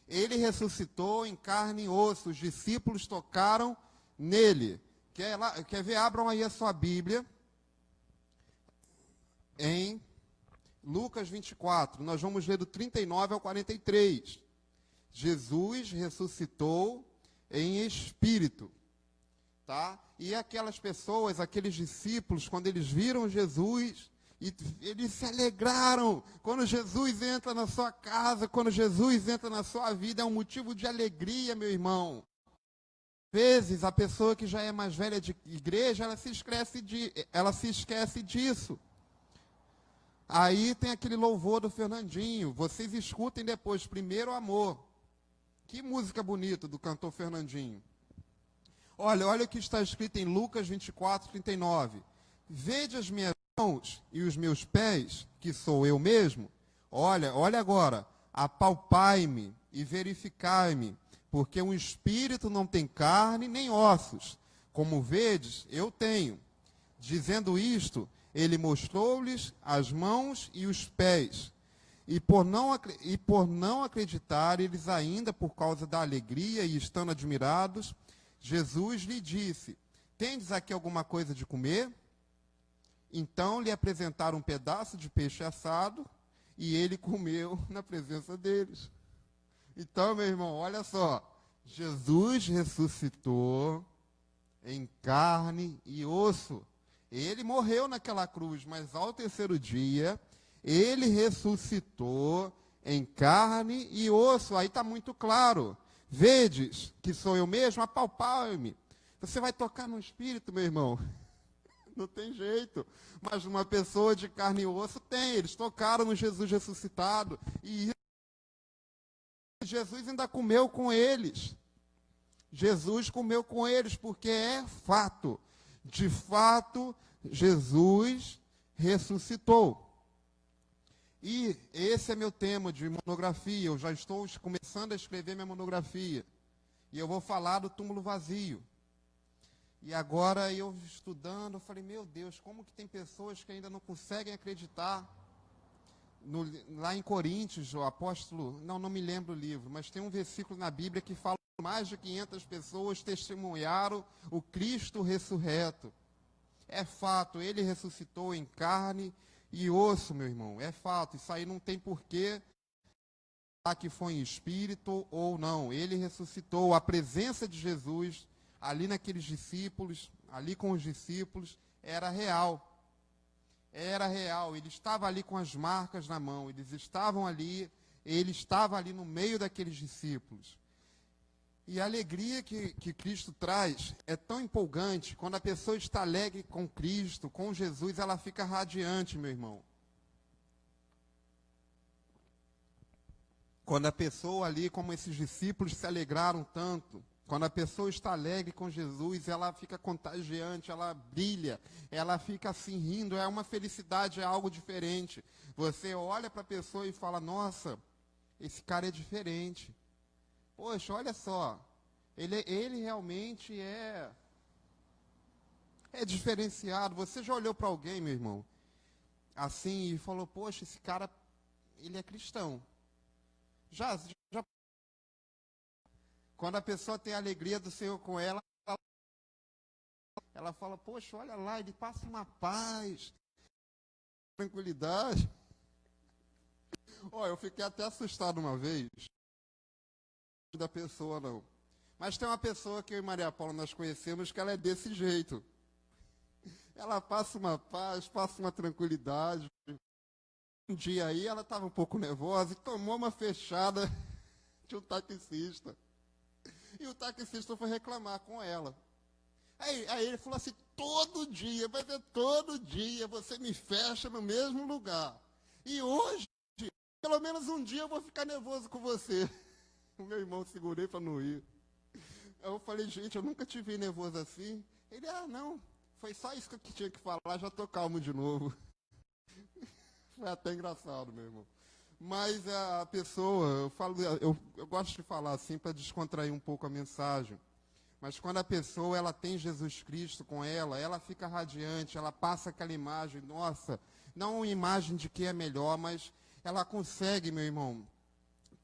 Ele ressuscitou em carne e osso. Os discípulos tocaram nele. Quer ver? Abram aí a sua Bíblia. Em Lucas 24. Nós vamos ler do 39 ao 43. Jesus ressuscitou em espírito, tá? E aquelas pessoas, aqueles discípulos, quando eles viram Jesus, e eles se alegraram. Quando Jesus entra na sua casa, quando Jesus entra na sua vida, é um motivo de alegria, meu irmão. Às vezes, a pessoa que já é mais velha de igreja, ela se esquece disso. Aí tem aquele louvor do Fernandinho. Vocês escutem depois, Primeiro Amor. Que música bonita do cantor Fernandinho. Olha o que está escrito em Lucas 24, 39. Vede as minhas mãos e os meus pés, que sou eu mesmo. Olha agora. Apalpai-me e verificai-me, porque um espírito não tem carne nem ossos. Como vedes, eu tenho. Dizendo isto, ele mostrou-lhes as mãos e os pés. E por não acreditar eles ainda por causa da alegria e estando admirados, Jesus lhe disse: tendes aqui alguma coisa de comer? Então lhe apresentaram um pedaço de peixe assado e ele comeu na presença deles. Então, meu irmão, olha só. Jesus ressuscitou em carne e osso. Ele morreu naquela cruz, mas ao terceiro dia, ele ressuscitou em carne e osso. Aí está muito claro. Vedes que sou eu mesmo, apalpai-me. Você vai tocar no espírito, meu irmão. Não tem jeito. Mas uma pessoa de carne e osso tem. Eles tocaram no Jesus ressuscitado. E Jesus ainda comeu com eles. Jesus comeu com eles, porque é fato. De fato, Jesus ressuscitou. E esse é meu tema de monografia. Eu já estou começando a escrever minha monografia. E eu vou falar do túmulo vazio. E agora eu estudando, eu falei, meu Deus, como que tem pessoas que ainda não conseguem acreditar? Lá em Coríntios, o apóstolo, não me lembro o livro, mas tem um versículo na Bíblia que fala que mais de 500 pessoas testemunharam o Cristo ressurreto. É fato, ele ressuscitou em carne e osso, meu irmão, é fato. Isso aí não tem porquê que foi em espírito ou não. Ele ressuscitou. A presença de Jesus ali naqueles discípulos, ali com os discípulos, era real. Era real. Ele estava ali com as marcas na mão. Eles estavam ali, ele estava ali no meio daqueles discípulos. E a alegria que Cristo traz é tão empolgante. Quando a pessoa está alegre com Cristo, com Jesus, ela fica radiante, meu irmão. Quando a pessoa ali, como esses discípulos se alegraram tanto, quando a pessoa está alegre com Jesus, ela fica contagiante, ela brilha, ela fica assim rindo, é uma felicidade, é algo diferente. Você olha para a pessoa e fala, nossa, esse cara é diferente. Poxa, olha só, ele realmente é diferenciado. Você já olhou para alguém, meu irmão, assim e falou, poxa, esse cara, ele é cristão. Já. Quando a pessoa tem a alegria do Senhor com ela fala, poxa, olha lá, ele passa uma paz, tranquilidade. Olha, eu fiquei até assustado uma vez. Da pessoa não. Mas tem uma pessoa que eu e Maria Paula nós conhecemos que ela é desse jeito. Ela passa uma paz, passa uma tranquilidade. Um dia aí ela estava um pouco nervosa e tomou uma fechada de um taxista. E o taxista foi reclamar com ela. Aí ele falou assim, todo dia, vai ver, todo dia você me fecha no mesmo lugar. E hoje, pelo menos um dia eu vou ficar nervoso com você. O meu irmão segurei para não ir. Eu falei, gente, eu nunca te vi nervoso assim. Ele, não, foi só isso que eu tinha que falar, já estou calmo de novo. Foi até engraçado, meu irmão. Mas a pessoa, eu gosto de falar assim para descontrair um pouco a mensagem. Mas quando a pessoa ela tem Jesus Cristo com ela fica radiante, ela passa aquela imagem, nossa, não uma imagem de que é melhor, mas ela consegue, meu irmão,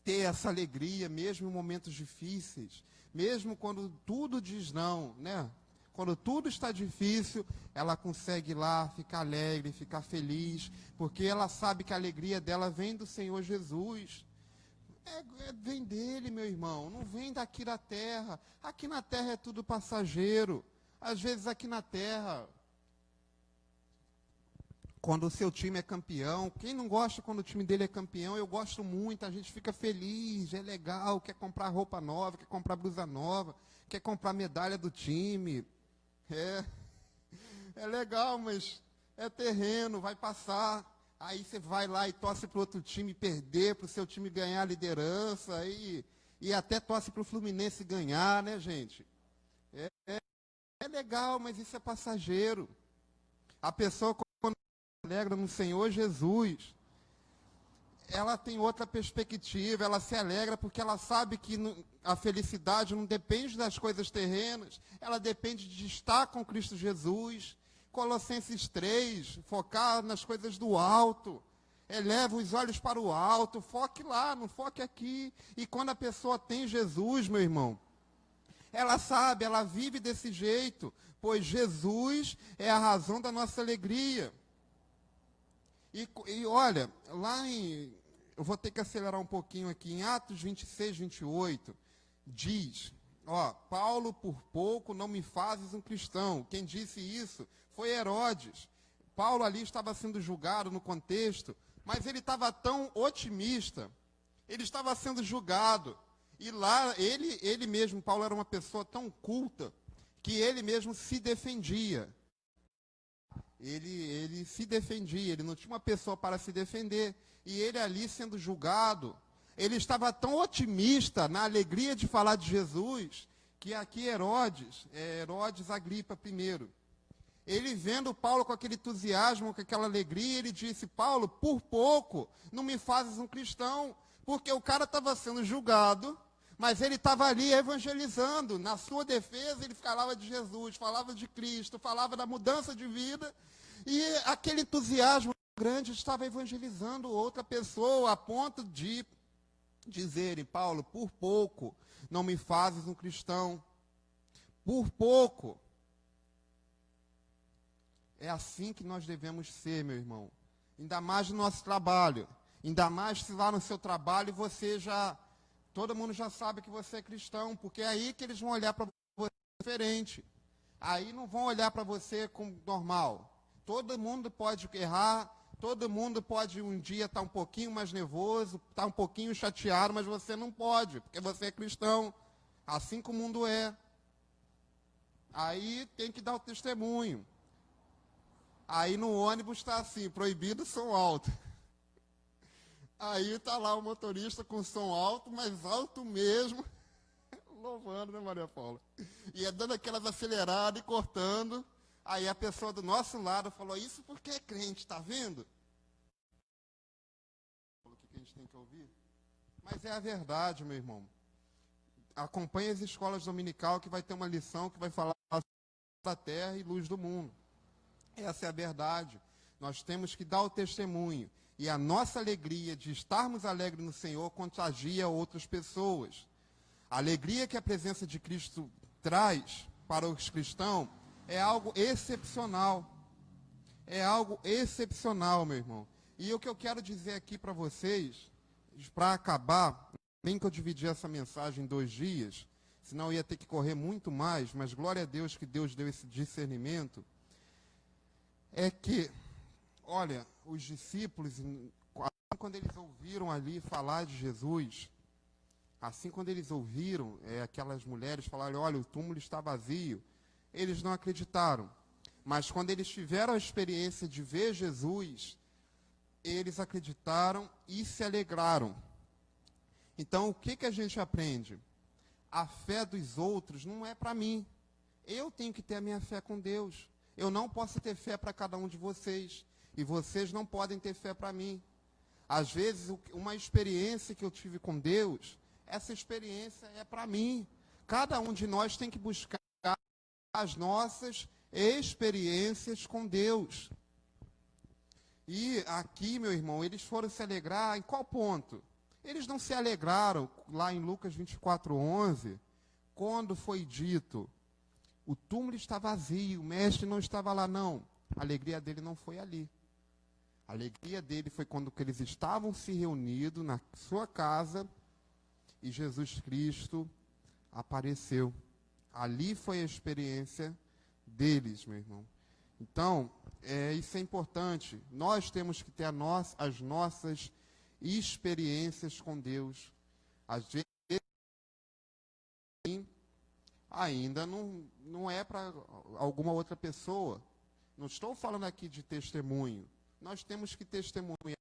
ter essa alegria, mesmo em momentos difíceis, mesmo quando tudo diz não, né? Quando tudo está difícil, ela consegue ir lá ficar alegre, ficar feliz, porque ela sabe que a alegria dela vem do Senhor Jesus. Vem dele, meu irmão, não vem daqui da terra. Aqui na terra é tudo passageiro. Às vezes aqui na terra, quando o seu time é campeão, quem não gosta quando o time dele é campeão? Eu gosto muito, a gente fica feliz, é legal, quer comprar roupa nova, quer comprar blusa nova, quer comprar medalha do time. É legal, mas é terreno, vai passar. Aí você vai lá e torce para o outro time perder, para o seu time ganhar a liderança, e até torce para o Fluminense ganhar, né, gente? É legal, mas isso é passageiro. A pessoa, quando se alegra no Senhor Jesus, ela tem outra perspectiva, ela se alegra porque ela sabe que a felicidade não depende das coisas terrenas, ela depende de estar com Cristo Jesus. Colossenses 3, focar nas coisas do alto, eleva os olhos para o alto, foque lá, não foque aqui. E quando a pessoa tem Jesus, meu irmão, ela sabe, ela vive desse jeito, pois Jesus é a razão da nossa alegria. E olha, eu vou ter que acelerar um pouquinho aqui, em Atos 26, 28, diz, Paulo, por pouco não me fazes um cristão. Quem disse isso foi Herodes. Paulo ali estava sendo julgado no contexto, mas ele estava tão otimista, ele estava sendo julgado. E lá, ele mesmo, Paulo era uma pessoa tão culta, que ele mesmo se defendia. Ele se defendia, ele não tinha uma pessoa para se defender. E ele ali sendo julgado, ele estava tão otimista na alegria de falar de Jesus, que aqui Herodes Agripa I, ele vendo Paulo com aquele entusiasmo, com aquela alegria, ele disse, Paulo, por pouco não me fazes um cristão, porque o cara estava sendo julgado, mas ele estava ali evangelizando. Na sua defesa, ele falava de Jesus, falava de Cristo, falava da mudança de vida, e aquele entusiasmo grande estava evangelizando outra pessoa, a ponto de dizerem, Paulo, por pouco não me fazes um cristão. Por pouco. É assim que nós devemos ser, meu irmão. Ainda mais no nosso trabalho. Ainda mais se lá no seu trabalho todo mundo já sabe que você é cristão, porque é aí que eles vão olhar para você diferente. Aí não vão olhar para você como normal. Todo mundo pode errar, todo mundo pode um dia estar um pouquinho mais nervoso, estar um pouquinho chateado, mas você não pode, porque você é cristão. Assim que o mundo é. Aí tem que dar o testemunho. Aí no ônibus está assim, proibido som alto. Aí está lá o motorista com som alto, mas alto mesmo, louvando, né, Maria Paula? E é dando aquelas aceleradas e cortando. Aí a pessoa do nosso lado falou, isso porque é crente, tá vendo? O que a gente tem que ouvir? Mas é a verdade, meu irmão. Acompanhe as escolas dominical que vai ter uma lição que vai falar da terra e luz do mundo. Essa é a verdade. Nós temos que dar o testemunho. E a nossa alegria de estarmos alegres no Senhor contagia outras pessoas. A alegria que a presença de Cristo traz para os cristãos é algo excepcional. É algo excepcional, meu irmão. E o que eu quero dizer aqui para vocês, para acabar, bem que eu dividi essa mensagem em 2 dias, senão eu ia ter que correr muito mais, mas glória a Deus que Deus deu esse discernimento, é que, olha, os discípulos, quando eles ouviram ali falar de Jesus, assim quando eles ouviram aquelas mulheres falarem, olha, o túmulo está vazio, eles não acreditaram. Mas quando eles tiveram a experiência de ver Jesus, eles acreditaram e se alegraram. Então, o que a gente aprende? A fé dos outros não é para mim. Eu tenho que ter a minha fé com Deus. Eu não posso ter fé para cada um de vocês. E vocês não podem ter fé para mim. Às vezes, uma experiência que eu tive com Deus, essa experiência é para mim. Cada um de nós tem que buscar as nossas experiências com Deus. E aqui, meu irmão, eles foram se alegrar em qual ponto? Eles não se alegraram lá em Lucas 24:11, quando foi dito, o túmulo está vazio, o mestre não estava lá, não. A alegria dele não foi ali. A alegria dele foi quando eles estavam se reunidos na sua casa, e Jesus Cristo apareceu. Ali foi a experiência deles, meu irmão. Então, isso é importante. Nós temos que ter as nossas experiências com Deus. Às vezes, ainda não é para alguma outra pessoa. Não estou falando aqui de testemunho. Nós temos que testemunhar.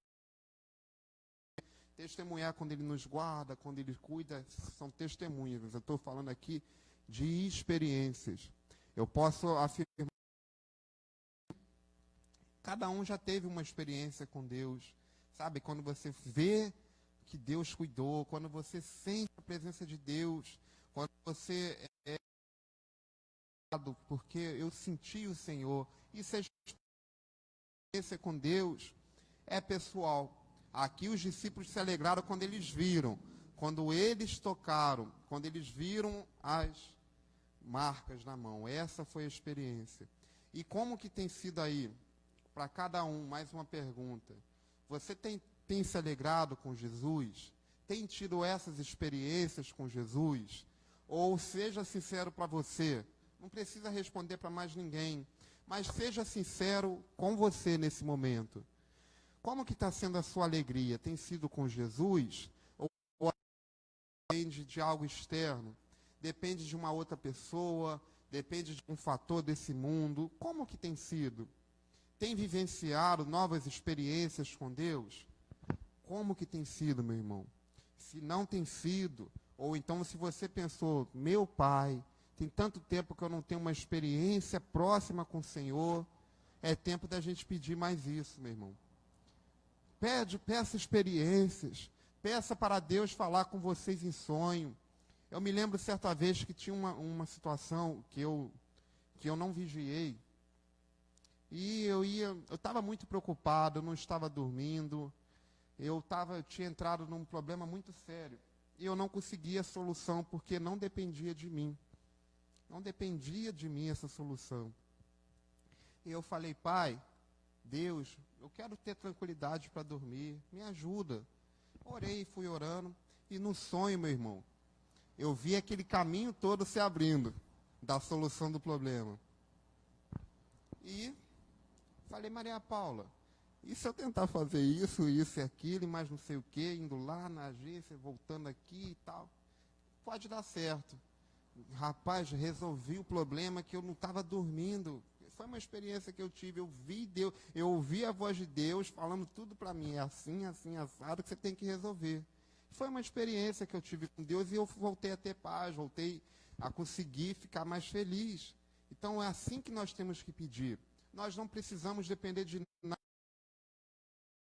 Testemunhar quando Ele nos guarda, quando Ele cuida, são testemunhas. Eu estou falando aqui de experiências. Eu posso afirmar cada um já teve uma experiência com Deus. Sabe, quando você vê que Deus cuidou, quando você sente a presença de Deus, quando você porque eu senti o Senhor. Isso é experiência com Deus, é pessoal. Aqui os discípulos se alegraram quando eles viram, quando eles tocaram, quando eles viram as marcas na mão. Essa foi a experiência. E como que tem sido aí? Para cada um, mais uma pergunta. Você tem se alegrado com Jesus? Tem tido essas experiências com Jesus? Ou seja sincero para você, não precisa responder para mais ninguém, mas seja sincero com você nesse momento. Como que está sendo a sua alegria? Tem sido com Jesus? Ou depende de algo externo? Depende de uma outra pessoa? Depende de um fator desse mundo? Como que tem sido? Tem vivenciado novas experiências com Deus? Como que tem sido, meu irmão? Se não tem sido, ou então se você pensou, meu Pai, tem tanto tempo que eu não tenho uma experiência próxima com o Senhor, é tempo da gente pedir mais isso, meu irmão. Peça experiências, peça para Deus falar com vocês em sonho. Eu me lembro certa vez que tinha uma situação que eu não vigiei, e eu estava muito preocupado, eu não estava dormindo, eu tinha entrado num problema muito sério, e eu não conseguia solução, porque não dependia de mim. Não dependia de mim essa solução. E eu falei, Pai, Deus, eu quero ter tranquilidade para dormir, me ajuda. Orei, fui orando, e no sonho, meu irmão, eu vi aquele caminho todo se abrindo da solução do problema. E falei, Maria Paula, e se eu tentar fazer isso e aquilo, e mais não sei o quê, indo lá na agência, voltando aqui e tal, pode dar certo. Rapaz, resolvi o problema que eu não estava dormindo. Foi uma experiência que eu tive, eu ouvi a voz de Deus falando tudo para mim, é assim, assim, assado, que você tem que resolver. Foi uma experiência que eu tive com Deus e eu voltei a ter paz, voltei a conseguir ficar mais feliz. Então é assim que nós temos que pedir. Nós não precisamos depender de nada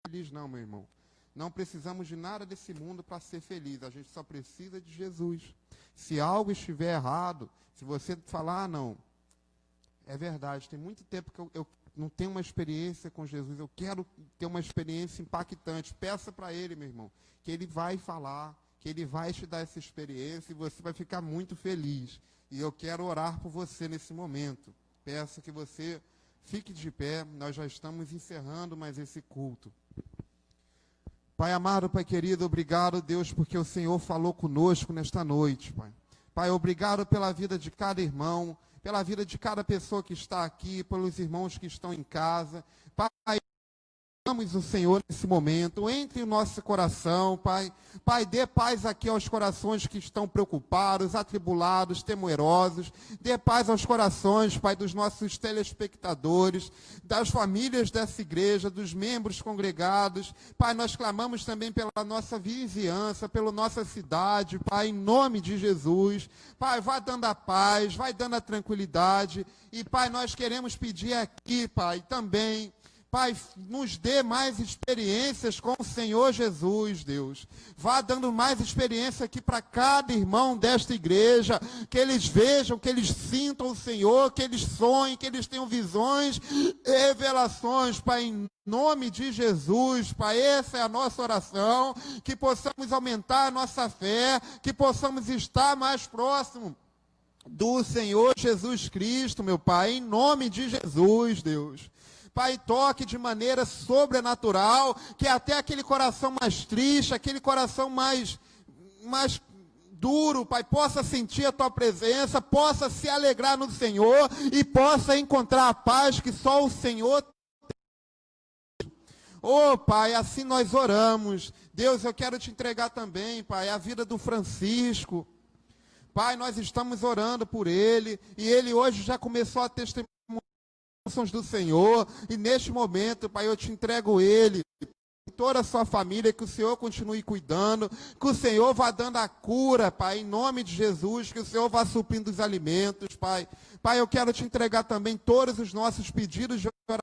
feliz, não, meu irmão. Não precisamos de nada desse mundo para ser feliz. A gente só precisa de Jesus. Se algo estiver errado, se você falar, não, é verdade, tem muito tempo que eu não tenho uma experiência com Jesus, eu quero ter uma experiência impactante. Peça para Ele, meu irmão, que Ele vai falar, que Ele vai te dar essa experiência e você vai ficar muito feliz. E eu quero orar por você nesse momento. Peço que você fique de pé, nós já estamos encerrando mais esse culto. Pai amado, Pai querido, obrigado, Deus, porque o Senhor falou conosco nesta noite, Pai. Pai, obrigado pela vida de cada irmão, pela vida de cada pessoa que está aqui, pelos irmãos que estão em casa. Pai, amamos o Senhor nesse momento, entre o nosso coração, Pai. Pai, dê paz aqui aos corações que estão preocupados, atribulados, temerosos. Dê paz aos corações, Pai, dos nossos telespectadores, das famílias dessa igreja, dos membros congregados. Pai, nós clamamos também pela nossa vizinhança, pela nossa cidade, Pai, em nome de Jesus. Pai, vai dando a paz, vai dando a tranquilidade. E, Pai, nós queremos pedir aqui, Pai, também, Pai, nos dê mais experiências com o Senhor Jesus, Deus. Vá dando mais experiência aqui para cada irmão desta igreja, que eles vejam, que eles sintam o Senhor, que eles sonhem, que eles tenham visões, revelações, Pai, em nome de Jesus, Pai, essa é a nossa oração, que possamos aumentar a nossa fé, que possamos estar mais próximo do Senhor Jesus Cristo, meu Pai, em nome de Jesus, Deus. Pai, toque de maneira sobrenatural, que até aquele coração mais triste, aquele coração mais duro, Pai, possa sentir a Tua presença, possa se alegrar no Senhor e possa encontrar a paz que só o Senhor tem. Oh, Pai, assim nós oramos. Deus, eu quero te entregar também, Pai, a vida do Francisco. Pai, nós estamos orando por ele, e ele hoje já começou a testemunhar as bênçãos do Senhor, e neste momento, Pai, eu te entrego ele, toda a sua família, que o Senhor continue cuidando, que o Senhor vá dando a cura, Pai, em nome de Jesus, que o Senhor vá suprindo os alimentos, Pai. Pai, eu quero te entregar também todos os nossos pedidos de oração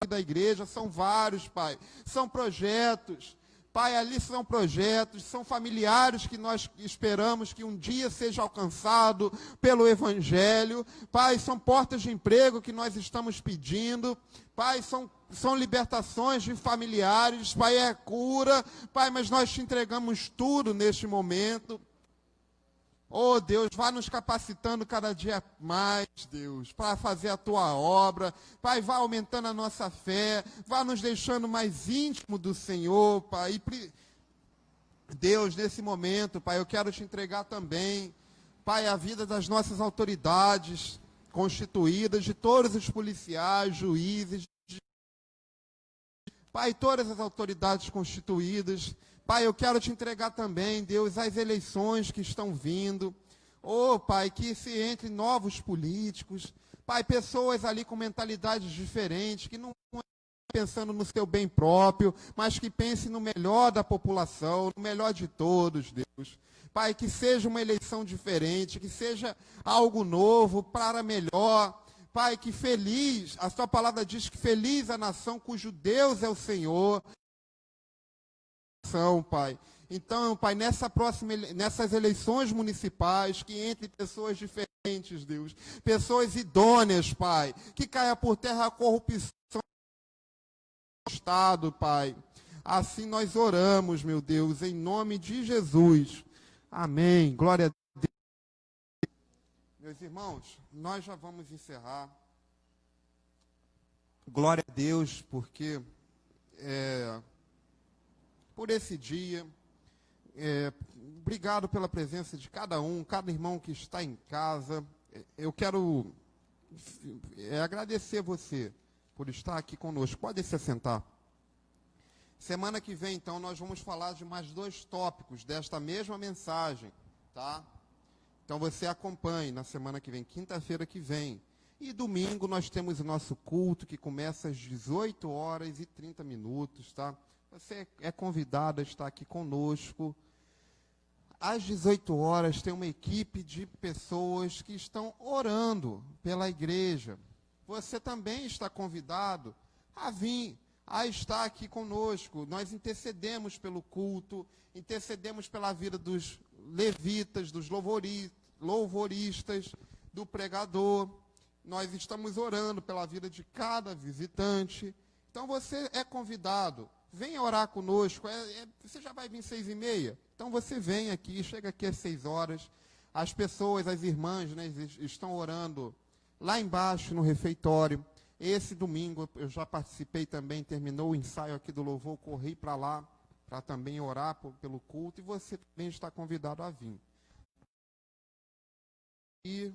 da igreja, são vários, Pai, são projetos, Pai, ali são projetos, são familiares que nós esperamos que um dia seja alcançado pelo Evangelho, Pai, são portas de emprego que nós estamos pedindo, Pai, são libertações de familiares, Pai, é cura, Pai, mas nós te entregamos tudo neste momento. Oh, Deus, vá nos capacitando cada dia mais, Deus, para fazer a Tua obra. Pai, vá aumentando a nossa fé, vá nos deixando mais íntimo do Senhor, Pai. Deus, nesse momento, Pai, eu quero te entregar também, Pai, a vida das nossas autoridades constituídas, de todos os policiais, juízes, Pai, todas as autoridades constituídas. Pai, eu quero te entregar também, Deus, as eleições que estão vindo. Oh, Pai, que se entre novos políticos. Pai, pessoas ali com mentalidades diferentes, que não estão pensando no seu bem próprio, mas que pensem no melhor da população, no melhor de todos, Deus. Pai, que seja uma eleição diferente, que seja algo novo, para melhor. Pai, que feliz, a sua palavra diz que feliz a nação cujo Deus é o Senhor. Pai. Então, Pai, nessas eleições municipais, que entre pessoas diferentes, Deus, pessoas idôneas, Pai, que caia por terra a corrupção do Estado, Pai. Assim nós oramos, meu Deus, em nome de Jesus. Amém. Glória a Deus. Meus irmãos, nós já vamos encerrar. Glória a Deus, porque por esse dia, obrigado pela presença de cada irmão que está em casa. Eu quero agradecer você por estar aqui conosco. Pode se assentar. Semana que vem, então, nós vamos falar de mais 2 tópicos desta mesma mensagem, tá? Então você acompanhe na semana que vem, quinta-feira que vem. E domingo nós temos o nosso culto que começa às 18h30, tá? Você é convidado a estar aqui conosco. Às 18 horas tem uma equipe de pessoas que estão orando pela igreja. Você também está convidado a vir, a estar aqui conosco. Nós intercedemos pelo culto, intercedemos pela vida dos levitas, dos louvoristas, do pregador. Nós estamos orando pela vida de cada visitante. Então você é convidado. Venha orar conosco. Você já vai vir 6h30? Então você vem aqui, chega aqui às 6 horas. As pessoas, as irmãs, né, estão orando lá embaixo no refeitório. Esse domingo eu já participei também, terminou o ensaio aqui do louvor, corri para lá para também orar pelo culto. E você também está convidado a vir. E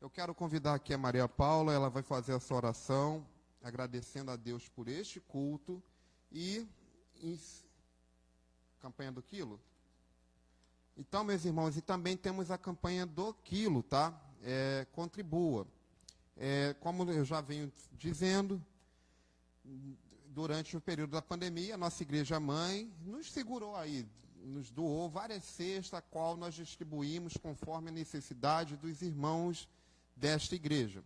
eu quero convidar aqui a Maria Paula, ela vai fazer essa oração, agradecendo a Deus por este culto e campanha do quilo. Então, meus irmãos, e também temos a campanha do quilo, tá? Contribua. Como eu já venho dizendo, durante o período da pandemia, a nossa igreja mãe nos segurou aí, nos doou várias cestas, a qual nós distribuímos conforme a necessidade dos irmãos desta igreja.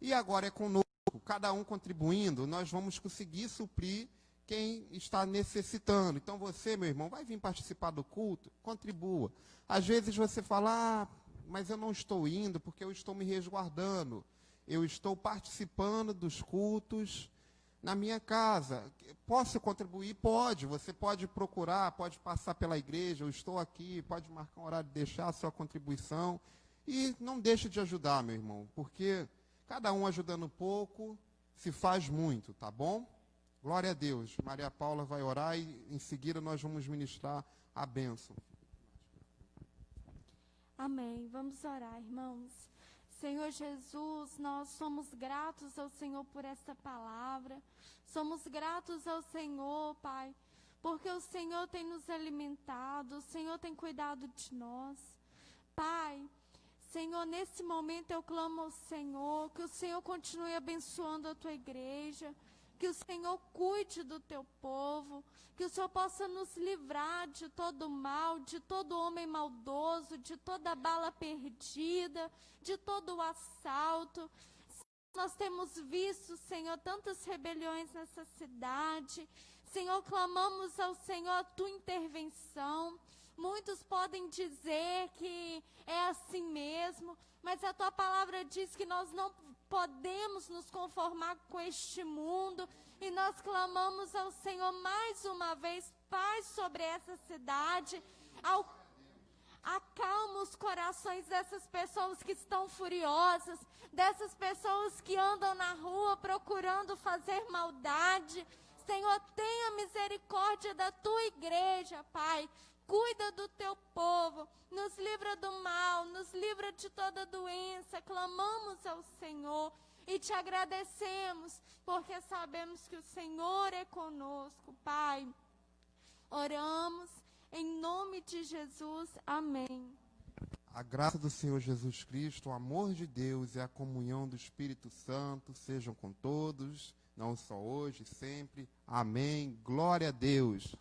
E agora é conosco, cada um contribuindo, nós vamos conseguir suprir quem está necessitando. Então você, meu irmão, vai vir participar do culto, contribua. Às vezes você fala, mas eu não estou indo porque eu estou me resguardando. Eu estou participando dos cultos na minha casa. Posso contribuir? Pode. Você pode procurar, pode passar pela igreja, eu estou aqui, pode marcar um horário, deixar a sua contribuição. E não deixe de ajudar, meu irmão, porque cada um ajudando pouco se faz muito, tá bom? Glória a Deus. Maria Paula vai orar e em seguida nós vamos ministrar a bênção. Amém. Vamos orar, irmãos. Senhor Jesus, nós somos gratos ao Senhor por esta palavra. Somos gratos ao Senhor, Pai, porque o Senhor tem nos alimentado, o Senhor tem cuidado de nós. Pai, Senhor, nesse momento eu clamo ao Senhor, que o Senhor continue abençoando a tua igreja, que o Senhor cuide do teu povo, que o Senhor possa nos livrar de todo mal, de todo homem maldoso, de toda bala perdida, de todo o assalto. Nós temos visto, Senhor, tantas rebeliões nessa cidade. Senhor, clamamos ao Senhor a tua intervenção. Muitos podem dizer que é assim mesmo, mas a tua palavra diz que nós não podemos nos conformar com este mundo, e nós clamamos ao Senhor mais uma vez, paz sobre essa cidade. Acalma os corações dessas pessoas que estão furiosas, dessas pessoas que andam na rua procurando fazer maldade. Senhor, tenha misericórdia da tua igreja, Pai. Cuida do teu povo, nos livra do mal, nos livra de toda doença. Clamamos ao Senhor e te agradecemos, porque sabemos que o Senhor é conosco, Pai. Oramos em nome de Jesus. Amém. A graça do Senhor Jesus Cristo, o amor de Deus e a comunhão do Espírito Santo sejam com todos, não só hoje, sempre. Amém. Glória a Deus.